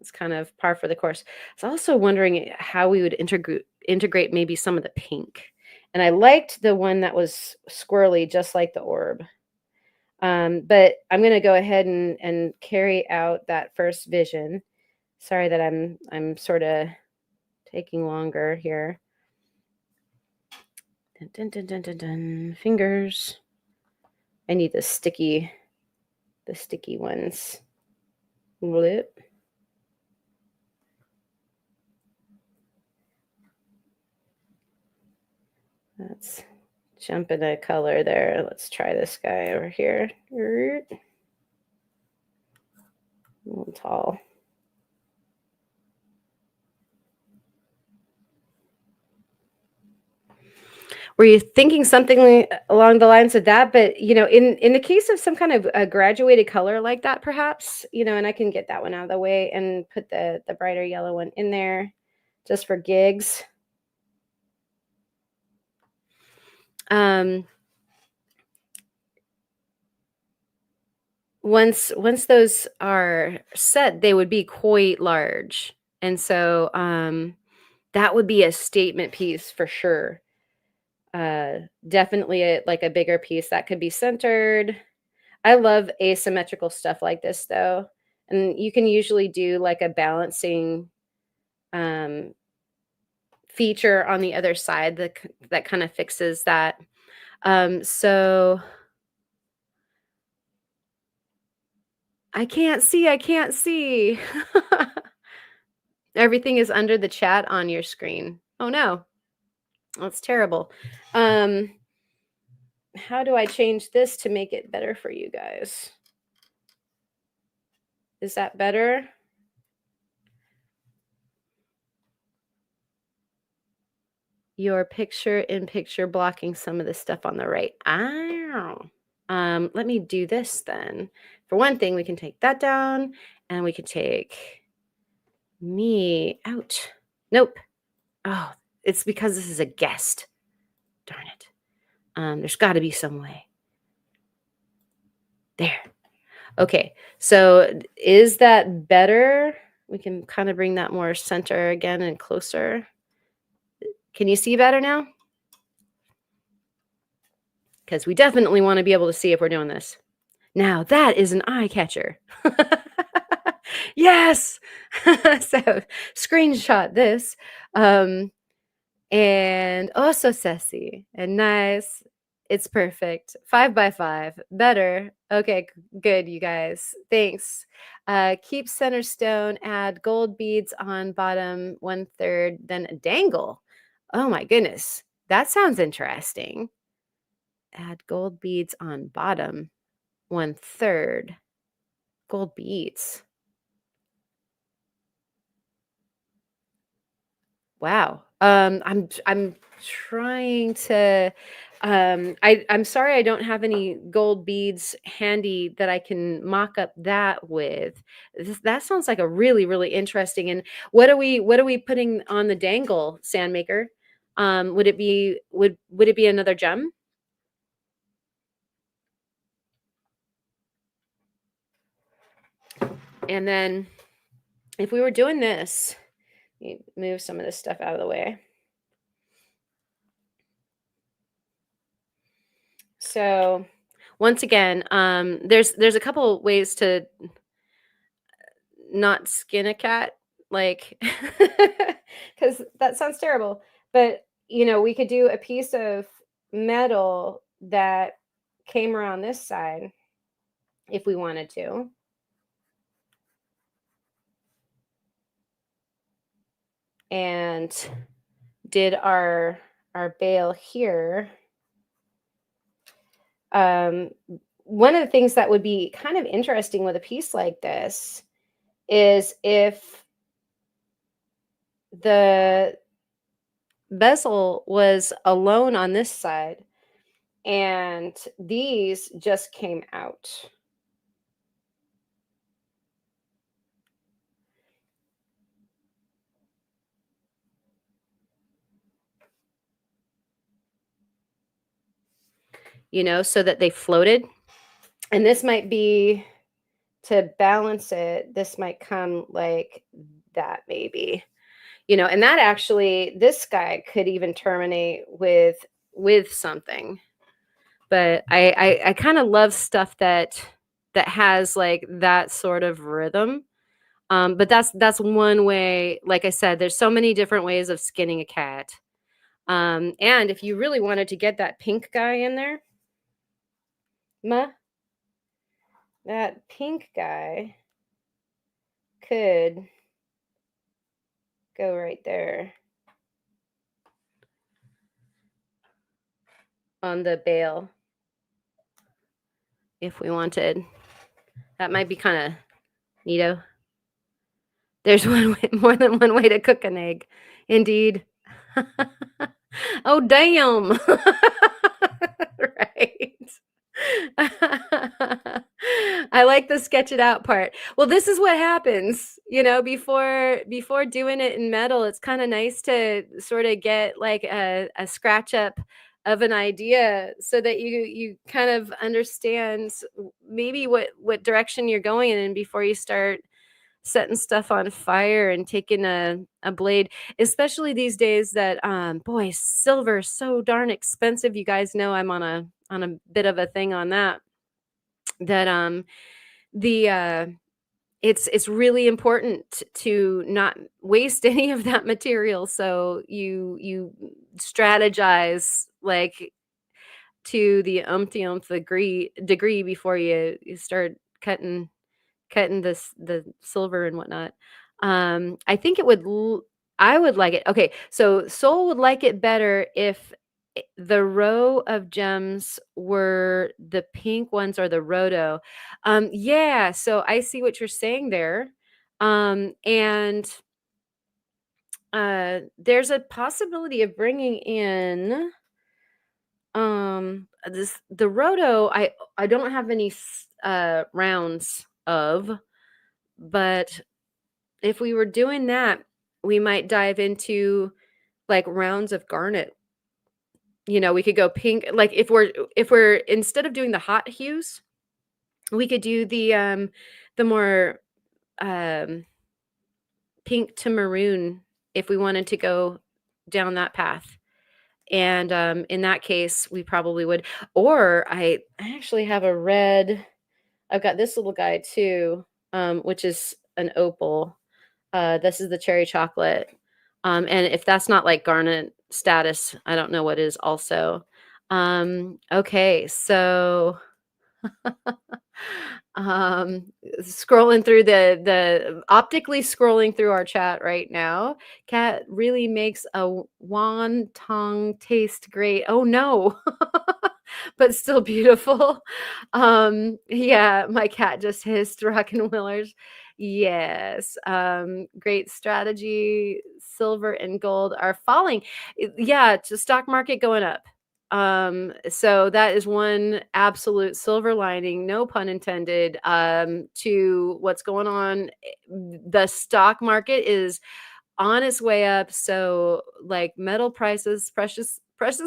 It's kind of par for the course. I was also wondering how we would integrate maybe some of the pink. And I liked the one that was squirrely, just like the orb. But I'm going to go ahead and carry out that first vision. Sorry that I'm sort of taking longer here. Dun, dun, dun, dun, dun, dun. Fingers. I need the sticky ones. Blip. Let's jump in a color there. Let's try this guy over here. A little tall. Were you thinking something along the lines of that? But in the case of some kind of a graduated color like that, perhaps, and I can get that one out of the way and put the brighter yellow one in there just for gigs. Once those are set, they would be quite large, and so that would be a statement piece for sure. Definitely like a bigger piece that could be centered. I love asymmetrical stuff like this though. And you can usually do like a balancing feature on the other side that kind of fixes that. So I can't see. Everything is under the chat on your screen. Oh no. That's terrible. How do I change this to make it better for you guys? Is that better? Your picture-in-picture blocking some of the stuff on the right. Ow. Let me do this then. For one thing, we can take that down and we can take me out. Nope. Oh, it's because this is a guest. Darn it. There's got to be some way. There. Okay. So is that better? We can kind of bring that more center again and closer. Can you see better now? Because we definitely want to be able to see if we're doing this. Now that is an eye catcher. Yes. So screenshot this. And also sassy and nice. It's perfect. 5 by 5. Better. Okay, good, you guys. Thanks. Keep center stone, add gold beads on bottom 1/3, then a dangle. Oh my goodness. That sounds interesting. Add gold beads on bottom 1/3. Gold beads. Wow. I'm trying to I'm sorry I don't have any gold beads handy that I can mock up that with. That sounds like a really, really interesting. And what are we putting on the dangle, Sandmaker? Would it be another gem? And then if we were doing this, move some of this stuff out of the way. So once again, there's a couple ways to not skin a cat, like, because that sounds terrible. But we could do a piece of metal that came around this side if we wanted to. And did our bale here, one of the things that would be kind of interesting with a piece like this is if the bezel was alone on this side and these just came out. You know, so that they floated. And this might be, to balance it, this might come like that maybe. You know, and that actually, this guy could even terminate with something. But I kind of love stuff that has like that sort of rhythm. But that's one way. Like I said, there's so many different ways of skinning a cat. And if you really wanted to get that pink guy in there, that pink guy could go right there on the bale if we wanted. That might be kind of neato. There's more than one way to cook an egg. Indeed. Oh, damn. Right. I like the sketch it out part. Well, this is what happens, you know, before doing it in metal. It's kind of nice to sort of get like a scratch up of an idea so that you kind of understand maybe what direction you're going in before you start setting stuff on fire and taking a blade, especially these days that boy, silver is so darn expensive. You guys know I'm on a bit of a thing on that the it's really important to not waste any of that material, so you strategize like to the umpty degree before you start cutting the silver and whatnot. I think I would like it. Okay, so Soul would like it better if the row of gems were the pink ones or the rhodo. Yeah, so I see what you're saying there. And there's a possibility of bringing in this the rhodo. I don't have any rounds of, but if we were doing that, we might dive into like rounds of garnet. You know, we could go pink. Like if we're instead of doing the hot hues, we could do the more pink to maroon if we wanted to go down that path. And in that case, we probably would. Or I actually have a red. I've got this little guy too, which is an opal. This is the cherry chocolate. And if that's not like garnet status, I don't know what is also. Okay, so scrolling through the optically scrolling through our chat right now. Cat really makes a wonton taste great. Oh no. But still beautiful. Yeah, my cat just hissed Rockin' Willers. Yes. Great strategy. Silver and gold are falling. Yeah, to stock market going up. So that is one absolute silver lining, no pun intended, to what's going on. The stock market is on its way up. So like metal prices, precious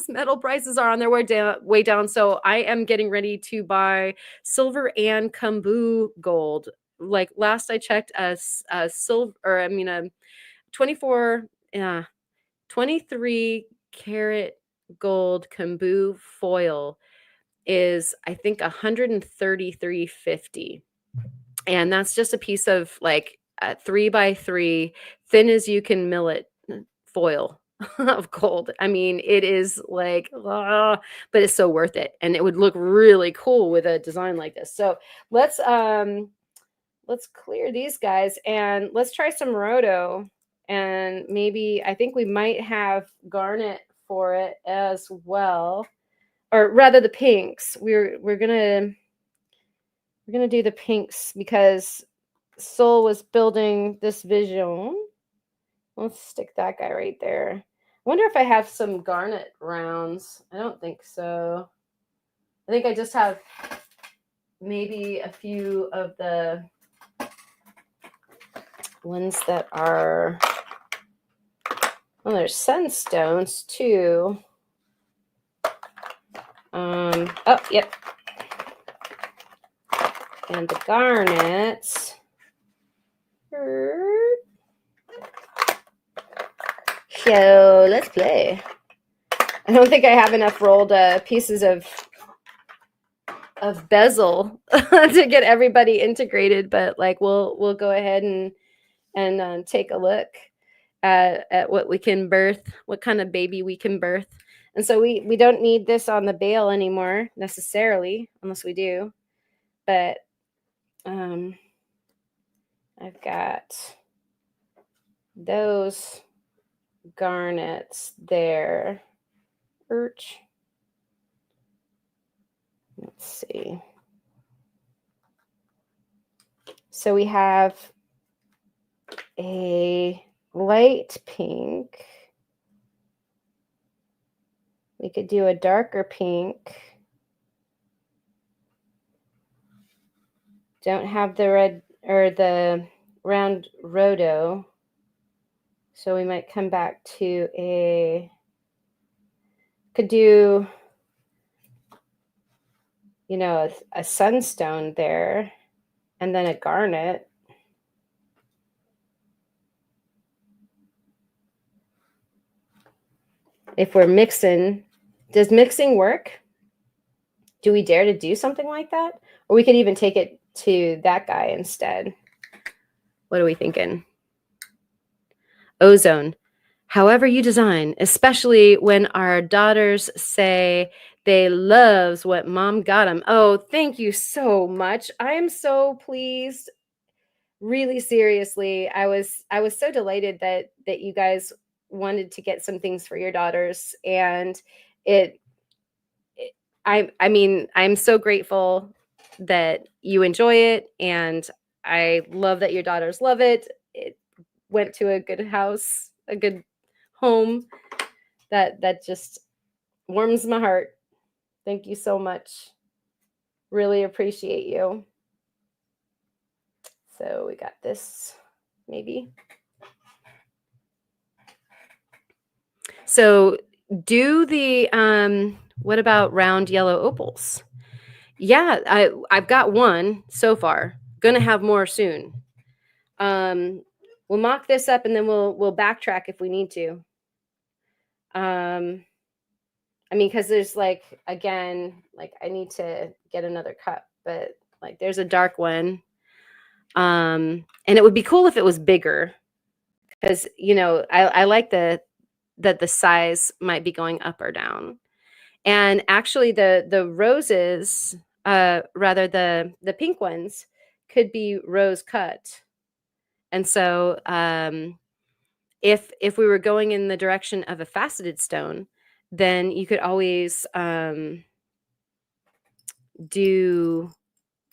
metal prices are on their way down. So I am getting ready to buy silver and Kambu gold. Like last I checked, a silver, or I mean a 24, 23 karat gold Kambu foil is I think 133.50, and that's just a piece of like 3x3 thin as you can mill it foil of gold. I mean, it is like but it's so worth it, and it would look really cool with a design like this. So let's clear these guys and let's try some rhodo. and maybe I think we might have garnet for it as well, or rather the pinks. We're gonna do the pinks because Soul was building this vision. Let's stick that guy right there. I wonder if I have some garnet rounds. I don't think so. I think I just have maybe a few of the ones that are, well, there's Sunstones too. Oh, yep. And the garnets. So let's play. I don't think I have enough rolled pieces of bezel to get everybody integrated, but like we'll go ahead and take a look at what we can birth, what kind of baby we can birth. And so we don't need this on the bale anymore necessarily, unless we do. But I've got those garnets there. Let's see. So we have a light pink. We could do a darker pink. Don't have the red or the round rhodo. So we might come back to could do, you know, a sunstone there and then a garnet. If we're mixing, does mixing work? Do we dare to do something like that? Or we could even take it to that guy instead. What are we thinking? Ozone. However you design, especially when our daughters say they loves what mom got them. Oh, thank you so much. I am so pleased. Really seriously, I was so delighted that you guys wanted to get some things for your daughters, and I mean, I'm so grateful that you enjoy it, and I love that your daughters love it. It went to a good house, a good home. That just warms my heart. Thank you so much. Really appreciate you. So we got this, maybe. So do the what about round yellow opals? Yeah, I've got one so far. Gonna have more soon. We'll mock this up and then we'll backtrack if we need to. I mean, because there's like, again, like I need to get another cup, but like there's a dark one. And it would be cool if it was bigger, because you know I like that the size might be going up or down. And actually the roses, rather the pink ones, could be rose cut. And so if we were going in the direction of a faceted stone, then you could always do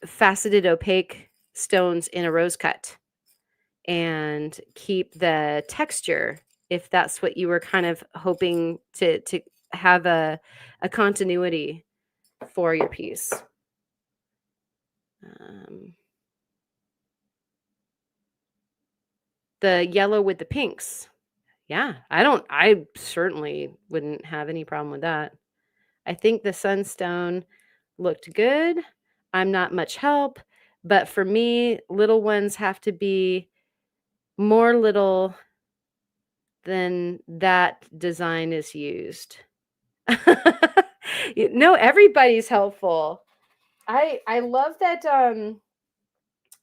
faceted opaque stones in a rose cut and keep the texture, if that's what you were kind of hoping to have a continuity for your piece. The yellow with the pinks. Yeah, I certainly wouldn't have any problem with that. I think the sunstone looked good. I'm not much help, but for me, little ones have to be more little than that design is used. No, everybody's helpful. I love that.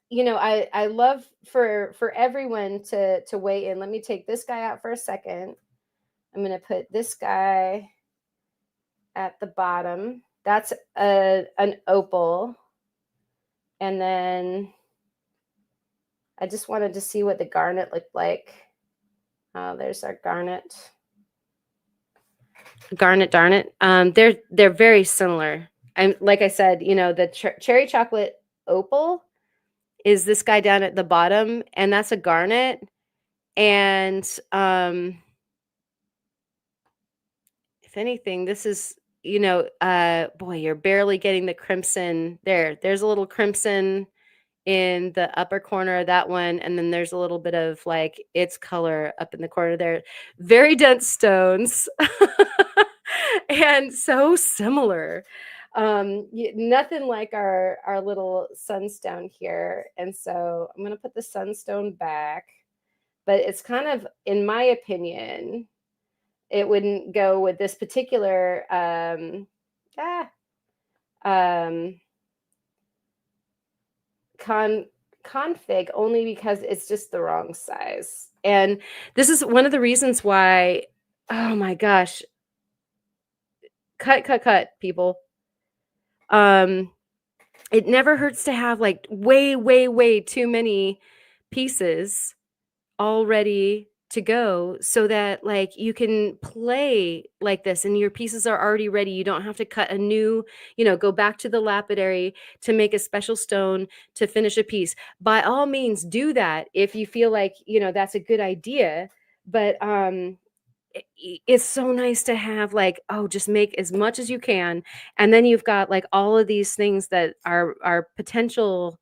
You know, I love for everyone to weigh in. Let me take this guy out for a second. I'm going to put this guy at the bottom. That's an opal. And then I just wanted to see what the garnet looked like. There's our garnet. Garnet, darn it. They're very similar. I'm like I said, the cherry chocolate opal is this guy down at the bottom, and that's a garnet. And if anything, this is, boy, you're barely getting the crimson there. There's a little crimson in the upper corner of that one, and then there's a little bit of like its color up in the corner there. Very dense stones. And so similar. Nothing like our little sunstone here. And so I'm going to put the sunstone back, but it's kind of, in my opinion, it wouldn't go with this particular um, config, only because it's just the wrong size. And this is one of the reasons why, oh my gosh, cut, people. It never hurts to have like way too many pieces all ready to go, so that like you can play like this and your pieces are already ready. You don't have to cut a new, go back to the lapidary to make a special stone to finish a piece. By all means, do that if you feel like, that's a good idea. But it's so nice to have like, oh, just make as much as you can, and then you've got like all of these things that are potential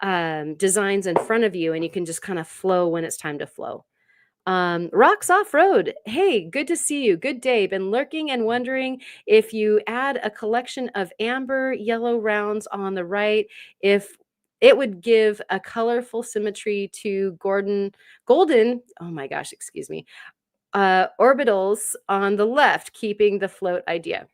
designs in front of you, and you can just kind of flow when it's time to flow. Rocks Off-Road. Hey, good to see you. Good day. Been lurking and wondering if you add a collection of amber yellow rounds on the right, if it would give a colorful symmetry to golden, oh my gosh, excuse me, orbitals on the left, keeping the float idea.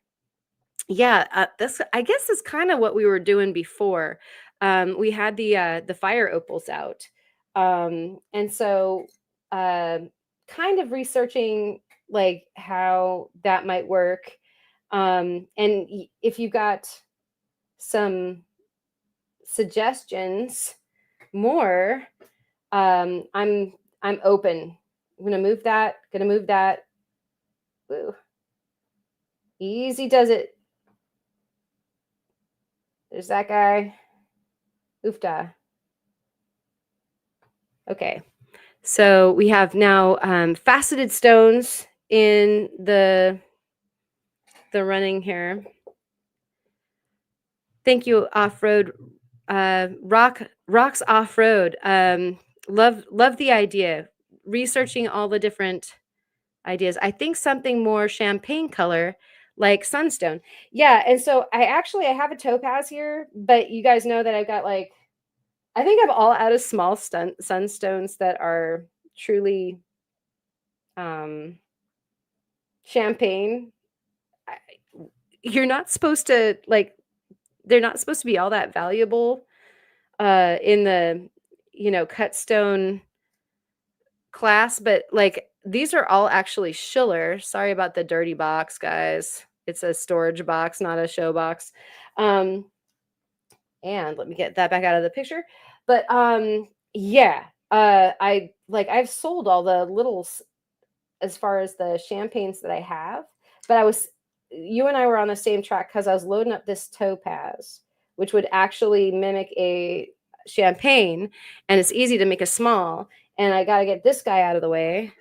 Yeah, this, I guess, is kind of what we were doing before. We had the fire opals out, and so kind of researching like how that might work. And if you got some suggestions more, I'm open. I'm gonna move that. Gonna move that. Woo. Easy does it. There's that guy. Oofda. Okay. So we have now faceted stones in the running here. Thank you, Off-Road. Rocks Off-Road. Love the idea. Researching all the different ideas. I think something more champagne color, like sunstone. Yeah, and so I have a topaz here, but you guys know that I've got like, I think I'm all out of small sunstones that are truly champagne. You're not supposed to like, they're not supposed to be all that valuable in the cut stone class, but like these are all actually Schiller. Sorry about the dirty box, guys. It's a storage box, not a show box. And let me get that back out of the picture. But yeah, I've sold all the littles as far as the champagnes that I have, but you and I were on the same track because I was loading up this topaz, which would actually mimic a champagne, and it's easy to make a small, and I got to get this guy out of the way.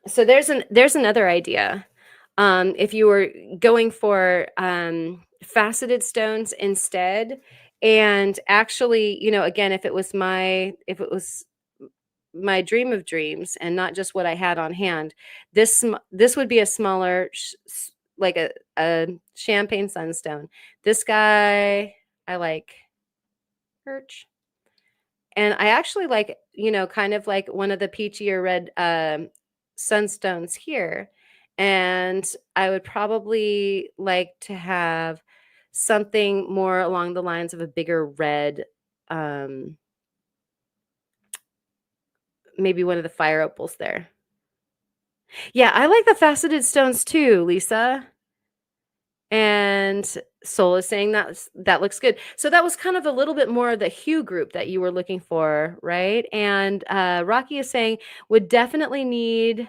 So there's another idea. If you were going for faceted stones instead, and actually, again, if it was my dream of dreams and not just what I had on hand, this would be a smaller, like a champagne sunstone. This guy I like, perch. And I actually like, kind of like one of the peachy or red sunstones here. And I would probably like to have something more along the lines of a bigger red, maybe one of the fire opals there. Yeah, I like the faceted stones too, Lisa. And Soul is saying that looks good. So that was kind of a little bit more of the hue group that you were looking for, right? And Rocky is saying would definitely need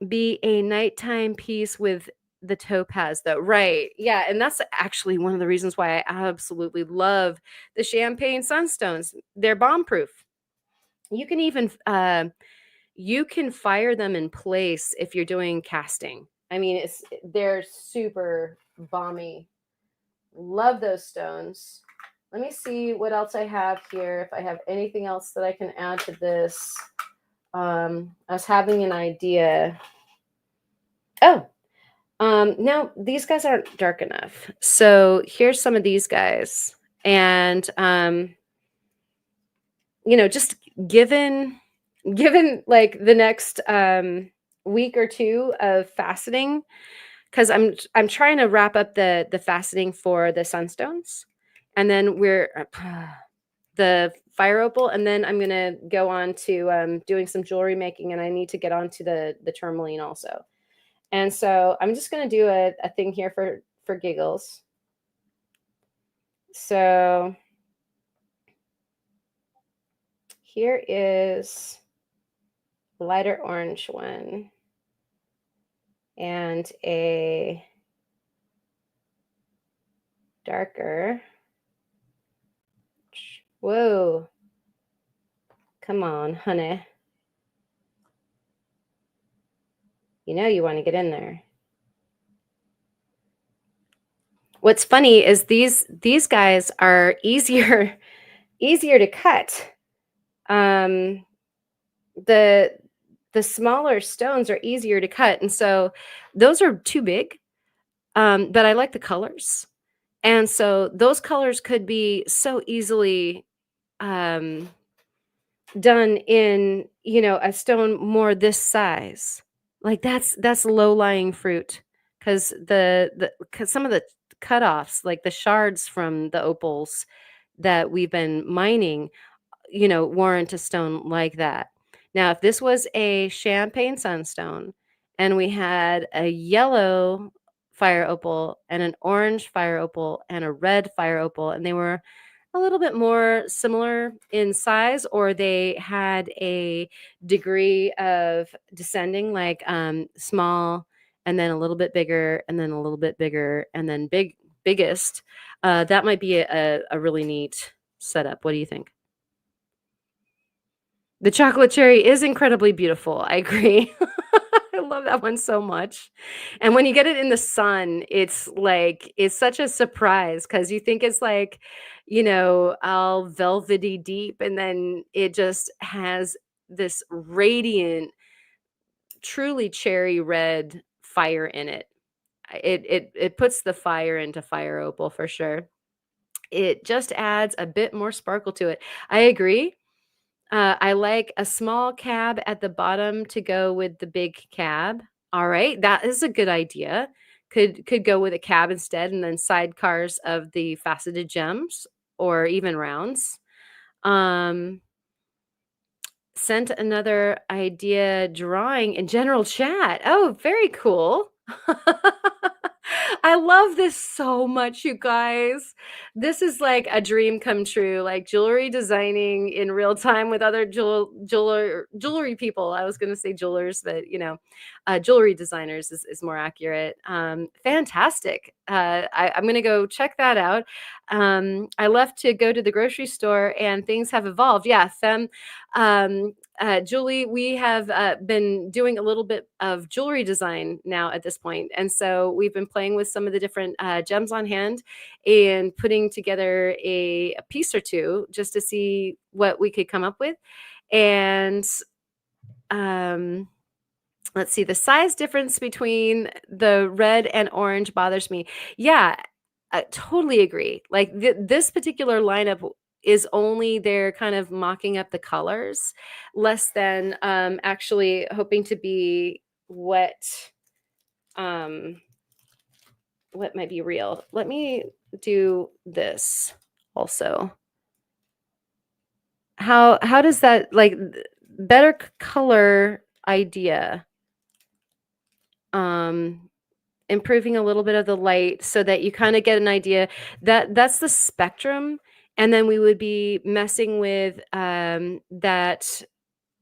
be a nighttime piece with the topaz though. Right. Yeah, and that's actually one of the reasons why I absolutely love the champagne sunstones. They're bomb proof. You can even you can fire them in place if you're doing casting. I mean, they're super bomby. Love those stones. Let me see what else I have here. If I have anything else that I can add to this. I was having an idea. Oh, no, these guys aren't dark enough. So here's some of these guys. And just given like the next week or two of faceting, because I'm trying to wrap up the faceting for the sunstones, and then we're the fire opal, and then I'm gonna go on to doing some jewelry making, and I need to get onto the tourmaline also. And so I'm just gonna do a thing here for giggles. So here is a lighter orange one and a darker. Whoa. Come on, honey. You know you want to get in there. What's funny is these guys are easier to cut. The smaller stones are easier to cut, and so those are too big. But I like the colors, and so those colors could be so easily um, done in a stone more this size. Like that's low lying fruit, because because some of the cutoffs, like the shards from the opals that we've been mining, warrant a stone like that. Now, if this was a champagne sunstone and we had a yellow fire opal and an orange fire opal and a red fire opal, and they were a little bit more similar in size, or they had a degree of descending, like small and then a little bit bigger and then a little bit bigger and then biggest, that might be a really neat setup. What do you think? The chocolate cherry is incredibly beautiful. I agree. I love that one so much. And when you get it in the sun, it's such a surprise, because you think it's like, all velvety deep, and then it just has this radiant, truly cherry red fire in it. It puts the fire into fire opal for sure. It just adds a bit more sparkle to it. I agree. I like a small cab at the bottom to go with the big cab. All right, that is a good idea. Could go with a cab instead, and then sidecars of the faceted gems or even rounds. Um, Sent another idea drawing in general chat. Oh, very cool. I love this so much, you guys. This is like a dream come true, like jewelry designing in real time with other jewelry people. I was going to say jewelers, but jewelry designers is more accurate. Fantastic. I'm going to go check that out. I left to go to the grocery store, and things have evolved. Yeah, Julie, we have been doing a little bit of jewelry design now at this point. And so we've been playing with some of the different gems on hand and putting together a piece or two just to see what we could come up with. And let's see, the size difference between the red and orange bothers me. Yeah, I totally agree. Like this particular lineup is only there kind of mocking up the colors, less than actually hoping to be um what might be real. Let me do this also. How does that, like, better color idea? improving a little bit of the light so that you kind of get an idea that that's the spectrum. And then we would be messing with that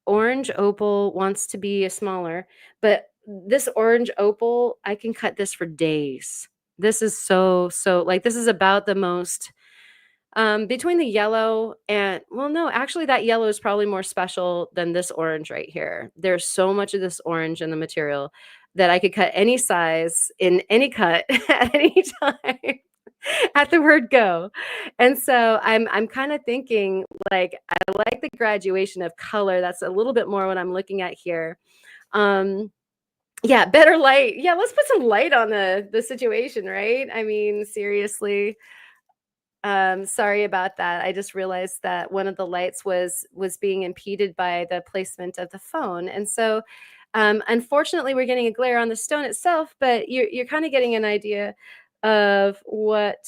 orange opal wants to be a smaller, but this orange opal, I can cut this for days. This is so like this is about the most between the yellow and well, no, actually that yellow is probably more special than this orange right here. There's so much of this orange in the material that I could cut any size in any cut at any time at the word go. And so I'm kind of thinking like I like the graduation of color. That's a little bit more what I'm looking at here. Um yeah, better light. Yeah, let's put some light on the situation, right? I mean, seriously. Sorry about that. I just realized that one of the lights was being impeded by the placement of the phone. And so unfortunately we're getting a glare on the stone itself, but you're kind of getting an idea of what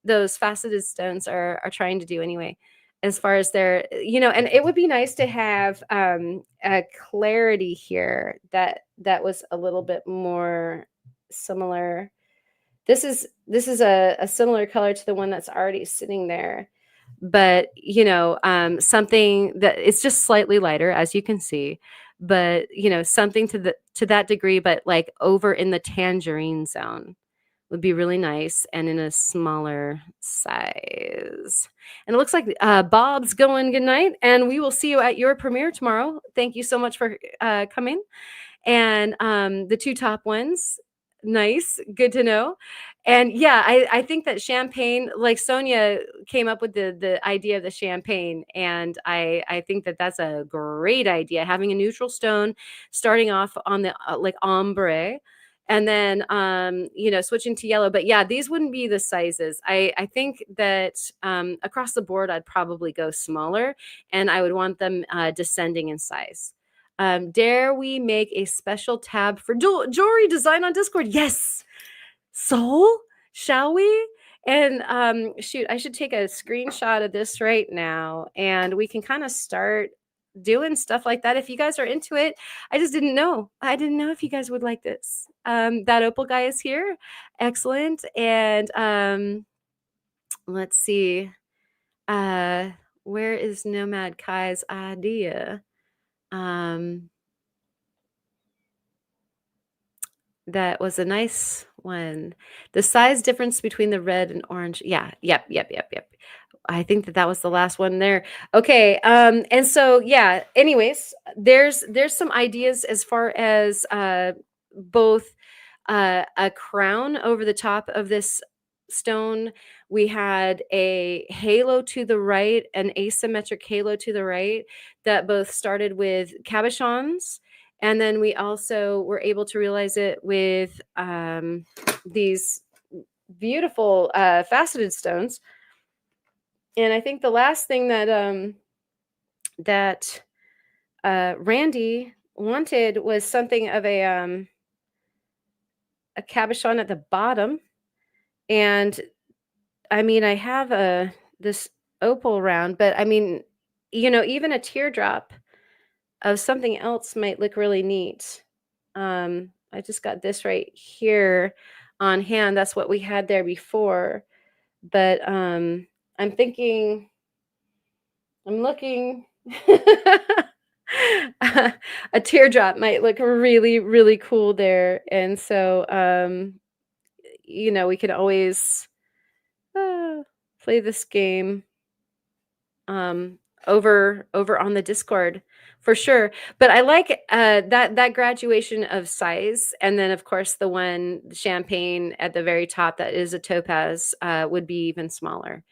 those faceted stones are trying to do anyway, as far as their, and it would be nice to have a clarity here that was a little bit more similar. This is a similar color to the one that's already sitting there, but something that it's just slightly lighter, as you can see, but something to that degree, but like over in the tangerine zone would be really nice and in a smaller size. And it looks like Bob's going good night, and we will see you at your premiere tomorrow. Thank you so much for coming. And the two top ones, nice, good to know. And yeah, I think that champagne, like Sonia came up with the idea of the champagne, and I think that that's a great idea, having a neutral stone starting off on the like ombre, and then switching to yellow. But yeah, these wouldn't be the sizes. I think that across the board I'd probably go smaller, and I would want them descending in size. Dare we make a special tab for jewelry design on Discord? Yes. Soul, shall we? And shoot, I should take a screenshot of this right now, and we can kind of start doing stuff like that if you guys are into it. I just didn't know. I didn't know if you guys would like this. That opal guy is here. Excellent. And let's see. Where is Nomad Kai's idea? That was a nice one. The size difference between the red and orange. Yeah. Yep. I think that was the last one there. Okay. And so, yeah, anyways, there's some ideas as far as both a crown over the top of this stone. We had a halo to the right, an asymmetric halo to the right that both started with cabochons. And then we also were able to realize it with these beautiful faceted stones. And I think the last thing that Randy wanted was something of a cabochon at the bottom. And I mean, I have this opal round, but I mean, even a teardrop of something else might look really neat. I just got this right here on hand. That's what we had there before. But I'm looking. A teardrop might look really, really cool there. And so, we can always play this game over on the Discord for sure. But I like that graduation of size, and then of course the one champagne at the very top that is a topaz would be even smaller.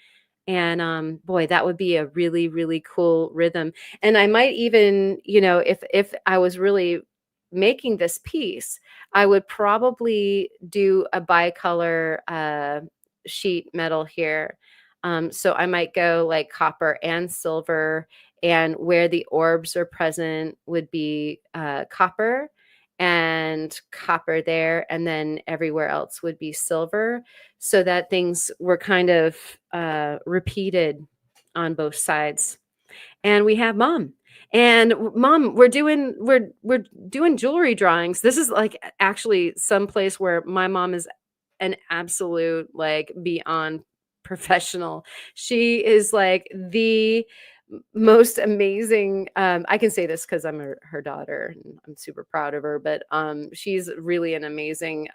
And boy, that would be a really, really cool rhythm. And I might even, if I was really making this piece, I would probably do a bicolor sheet metal here. So I might go like copper and silver, and where the orbs are present would be copper and copper there, and then everywhere else would be silver, so that things were kind of repeated on both sides. And we have Mom. And mom, we're doing jewelry drawings. This is like actually some place where my mom is an absolute like beyond professional. She is like the most amazing. I can say this because I'm her daughter and I'm super proud of her, but she's really an amazing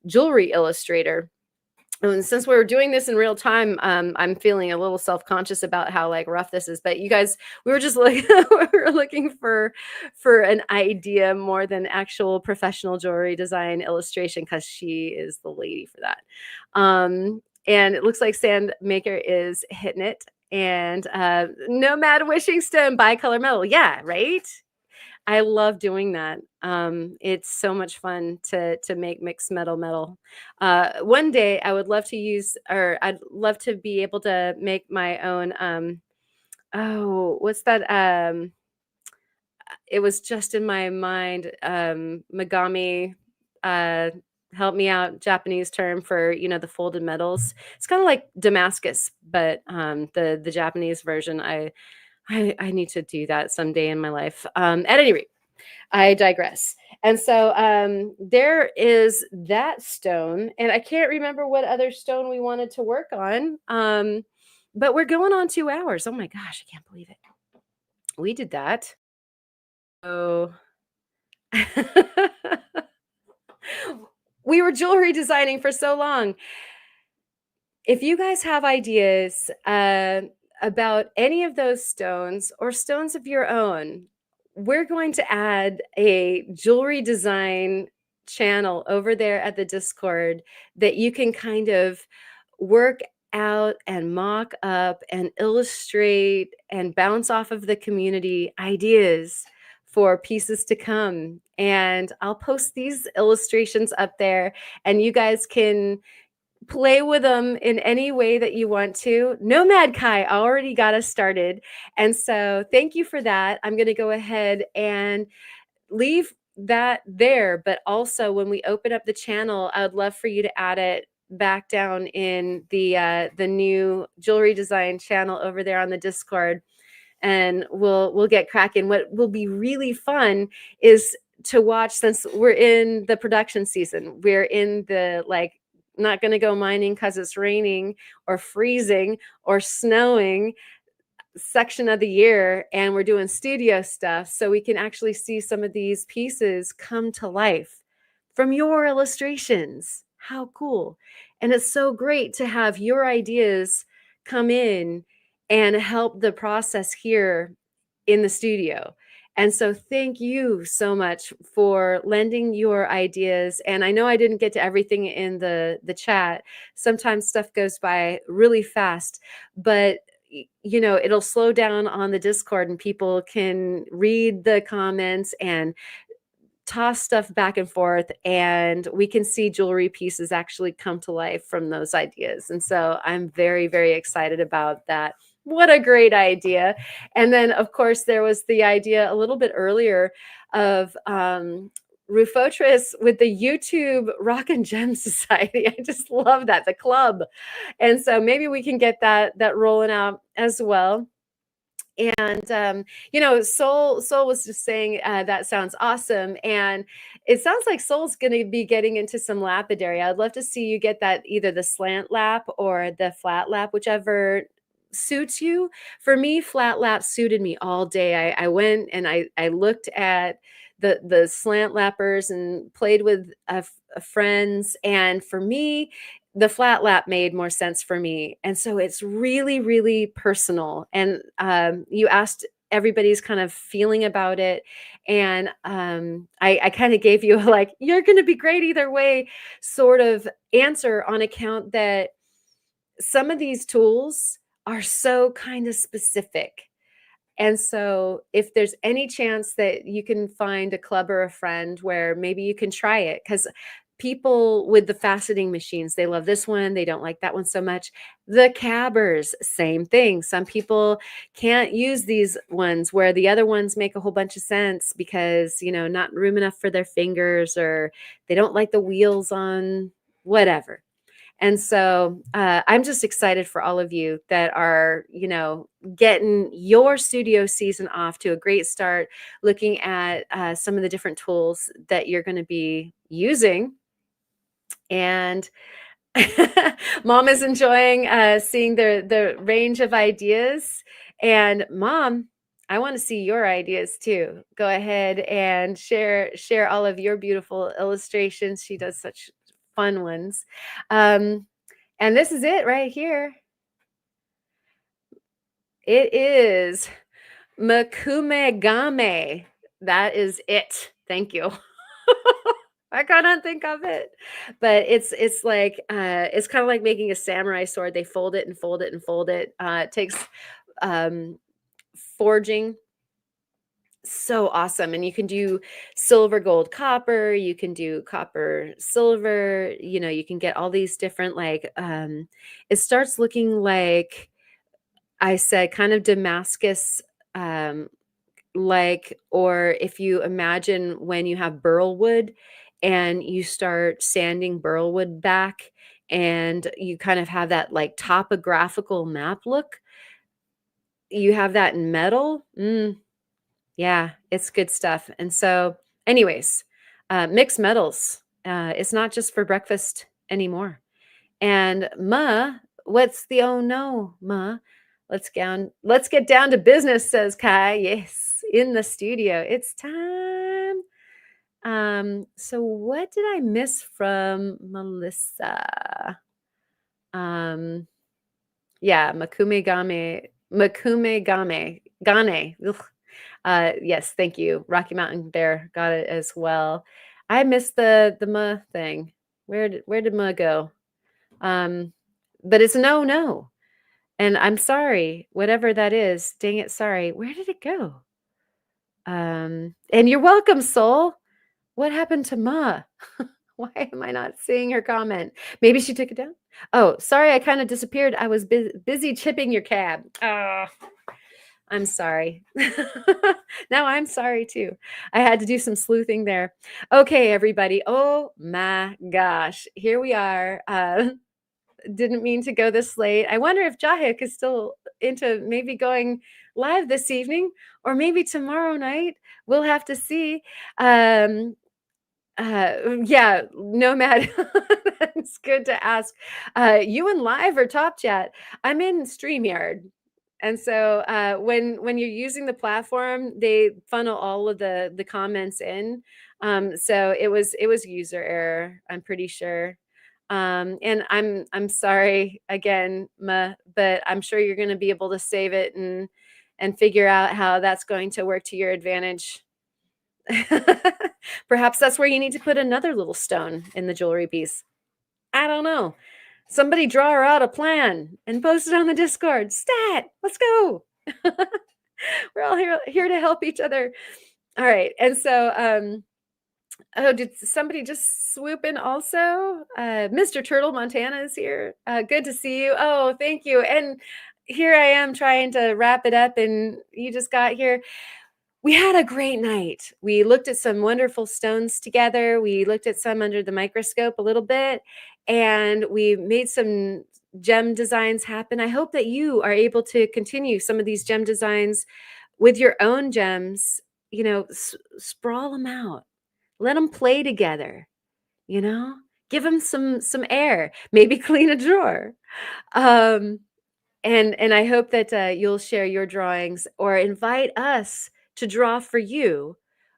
jewelry illustrator. And since we're doing this in real time, I'm feeling a little self-conscious about how like rough this is. But you guys, we were just like we were looking for an idea more than actual professional jewelry design illustration because she is the lady for that. And it looks like Sandmaker is hitting it. And Nomad Wishing Stone bicolor metal. Yeah, right. I love doing that. It's so much fun to make mixed metal. One day I would love to use, or I'd love to be able to make my own. Oh, what's that? It was just in my mind. Megami. Uh, Help me out. Japanese term for the folded metals. It's kind of like Damascus, but the Japanese version. I need to do that someday in my life. At any rate, I digress. And so there is that stone, and I can't remember what other stone we wanted to work on. But we're going on 2 hours. Oh my gosh, I can't believe it. We did that. Oh. We were jewelry designing for so long. If you guys have ideas about any of those stones or stones of your own, we're going to add a jewelry design channel over there at the Discord that you can kind of work out and mock up and illustrate and bounce off of the community ideas for pieces to come. And I'll post these illustrations up there, and you guys can play with them in any way that you want to. Nomad Kai already got us started. And so thank you for that. I'm going to go ahead and leave that there. But also, when we open up the channel, I would love for you to add it back down in the new jewelry design channel over there on the Discord, and we'll get cracking. What will be really fun is to watch, since we're in the production season. We're in the like not going to go mining because it's raining or freezing or snowing section of the year, and we're doing studio stuff, so we can actually see some of these pieces come to life from your illustrations. How cool. And it's so great to have your ideas come in and help the process here in the studio. And so thank you so much for lending your ideas. And I know I didn't get to everything in the chat. Sometimes stuff goes by really fast, but it'll slow down on the Discord and people can read the comments and toss stuff back and forth, and we can see jewelry pieces actually come to life from those ideas. And so I'm very, very excited about that. What a great idea. And then, of course, there was the idea a little bit earlier of Rufotris with the YouTube Rock and Gem Society. I just love that, the club. And so maybe we can get that rolling out as well. And Soul was just saying that sounds awesome, and it sounds like Soul's going to be getting into some lapidary. I'd love to see you get that, either the slant lap or the flat lap, whichever suits you. For me, flat lap suited me all day. I went and I looked at the slant lappers and played with friends, and for me, the flat lap made more sense for me. And so it's really, really personal. And you asked everybody's kind of feeling about it. And I kind of gave you like, you're going to be great either way sort of answer, on account that some of these tools are so kind of specific. And so if there's any chance that you can find a club or a friend where maybe you can try it, because people with the faceting machines, they love this one, they don't like that one so much. The cabbers, same thing. Some people can't use these ones, where the other ones make a whole bunch of sense because, not room enough for their fingers, or they don't like the wheels on whatever. And so I'm just excited for all of you that are, getting your studio season off to a great start, looking at some of the different tools that you're going to be using. And Mom is enjoying seeing the range of ideas. And Mom, I want to see your ideas too. Go ahead and share all of your beautiful illustrations. She does such fun ones. And this is it right here. It is Makumegame. That is it. Thank you. I couldn't think of it, but it's like it's kind of like making a samurai sword. They fold it and fold it and fold it. It takes um, forging. So awesome. And you can do silver, gold, copper. You can do copper, silver. You can get all these different it starts looking like I said, kind of Damascus, um, or if you imagine when you have burl wood and you start sanding burl wood back and you kind of have that like topographical map look, you have that in metal. Yeah, it's good stuff. And so, anyways, mixed metals. It's not just for breakfast anymore. And Ma, what's the oh no, Ma? Let's get down to business, says Kai. Yes, in the studio. It's time. So what did I miss from Melissa? Yeah, Makume Gane. Ugh. Yes, thank you. Rocky Mountain Bear got it as well. I missed the Ma thing. Where did Ma go? But it's no. And I'm sorry, whatever that is. Dang it, sorry. Where did it go? And you're welcome, Soul. What happened to Ma? Why am I not seeing her comment? Maybe she took it down. Oh, sorry, I kind of disappeared. I was busy chipping your cab. I'm sorry. Now I'm sorry too. I had to do some sleuthing there. Okay, everybody. Oh my gosh. Here we are. Didn't mean to go this late. I wonder if Jahik is still into maybe going live this evening or maybe tomorrow night. We'll have to see. Yeah, Nomad. That's good to ask. You in live or top chat? I'm in StreamYard. And so when you're using the platform, they funnel all of the comments in. So it was user error, I'm pretty sure. And I'm sorry again, but I'm sure you're going to be able to save it and figure out how that's going to work to your advantage. Perhaps that's where you need to put another little stone in the jewelry piece. I don't know. Somebody draw her out a plan and post it on the Discord. Stat, let's go. We're all here to help each other. All right. And so, oh, did somebody just swoop in also? Mr. Turtle Montana is here. Good to see you. Oh, thank you. And here I am trying to wrap it up, and you just got here. We had a great night. We looked at some wonderful stones together. We looked at some under the microscope a little bit, and we made some gem designs happen. I hope that you are able to continue some of these gem designs with your own gems. Sprawl them out. Let them play together. Give them some air. Maybe clean a drawer. And I hope that you'll share your drawings or invite us to draw for you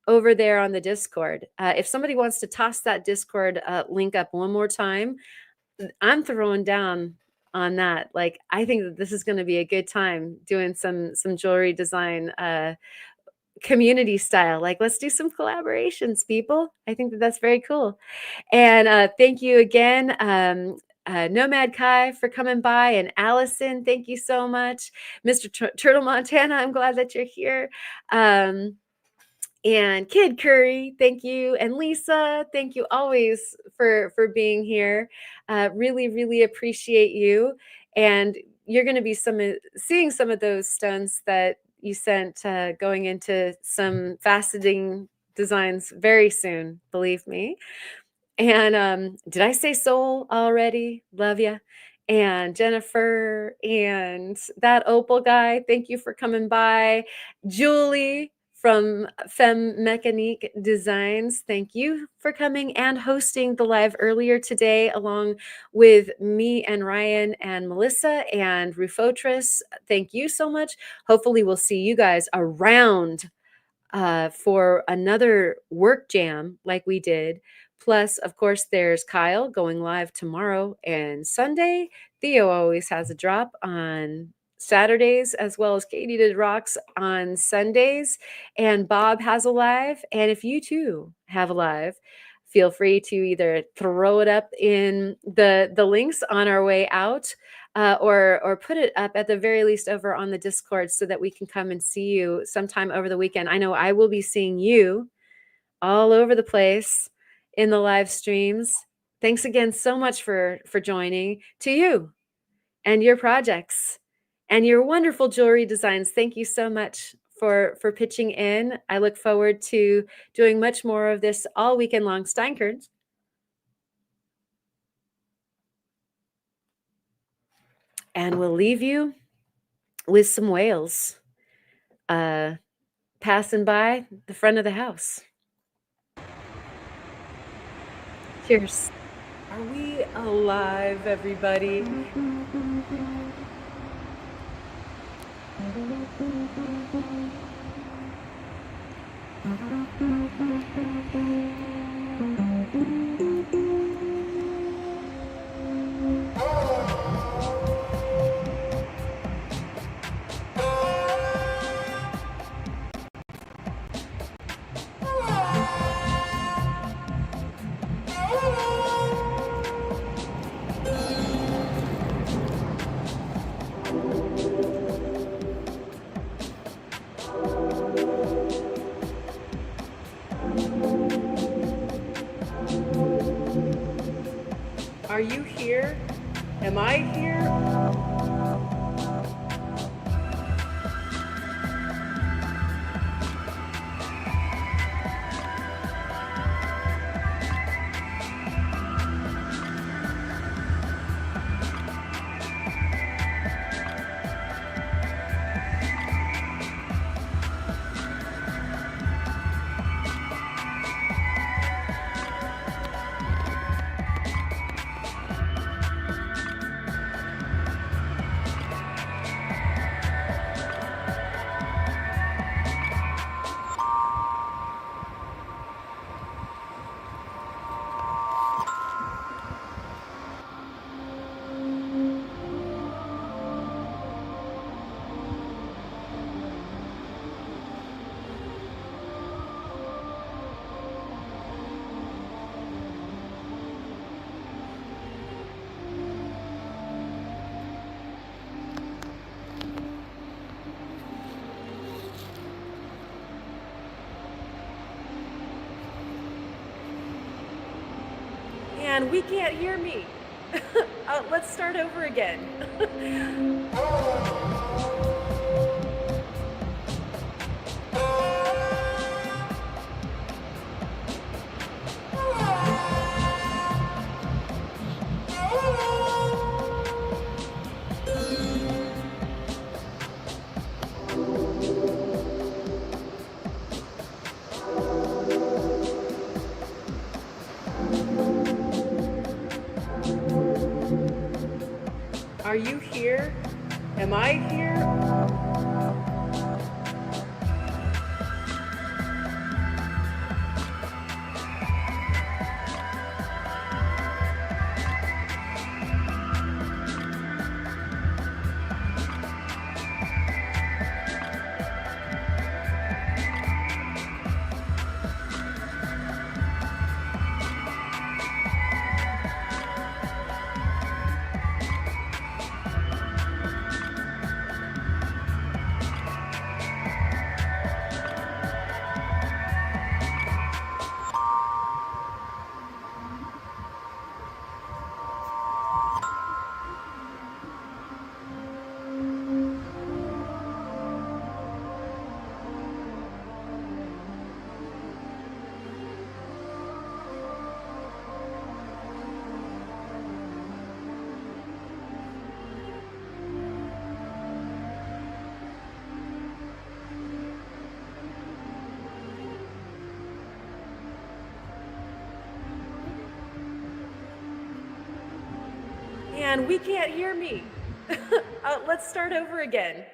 over there on the Discord. If somebody wants to toss that Discord link up one more time, I'm throwing down on that. Like, I think that this is going to be a good time doing some jewelry design community style. Like, let's do some collaborations, people. I think that that's very cool. And thank you again. Nomad Kai for coming by, and Allison, thank you so much. Mr. Turtle Montana, I'm glad that you're here. And Kid Curry, thank you. And Lisa, thank you always for being here. Really appreciate you. And you're going to be seeing some of those stones that you sent going into some faceting designs very soon, believe me. And did I say Soul already? Love ya. And Jennifer and that Opal guy, thank you for coming by. Julie from Femme Mechanique Designs, thank you for coming and hosting the live earlier today, along with me and Ryan and Melissa and Rufotris. Thank you so much. Hopefully, we'll see you guys around for another work jam like we did. Plus, of course, there's Kyle going live tomorrow and Sunday. Theo always has a drop on Saturdays, as well as Katie Did Rocks on Sundays. And Bob has a live. And if you too have a live, feel free to either throw it up in the links on our way out, or put it up at the very least over on the Discord so that we can come and see you sometime over the weekend. I know I will be seeing you all over the place in the live streams. Thanks again so much for joining. To you and your projects and your wonderful jewelry designs. Thank you so much for pitching in. I look forward to doing much more of this all weekend long. Steinkert. And we'll leave you with some whales passing by the front of the house. Cheers. Are we alive, everybody? Are you here? Am I here? And we can't hear me. Let's start over again. Are you here? Am I here? man, we can't hear me. Let's start over again.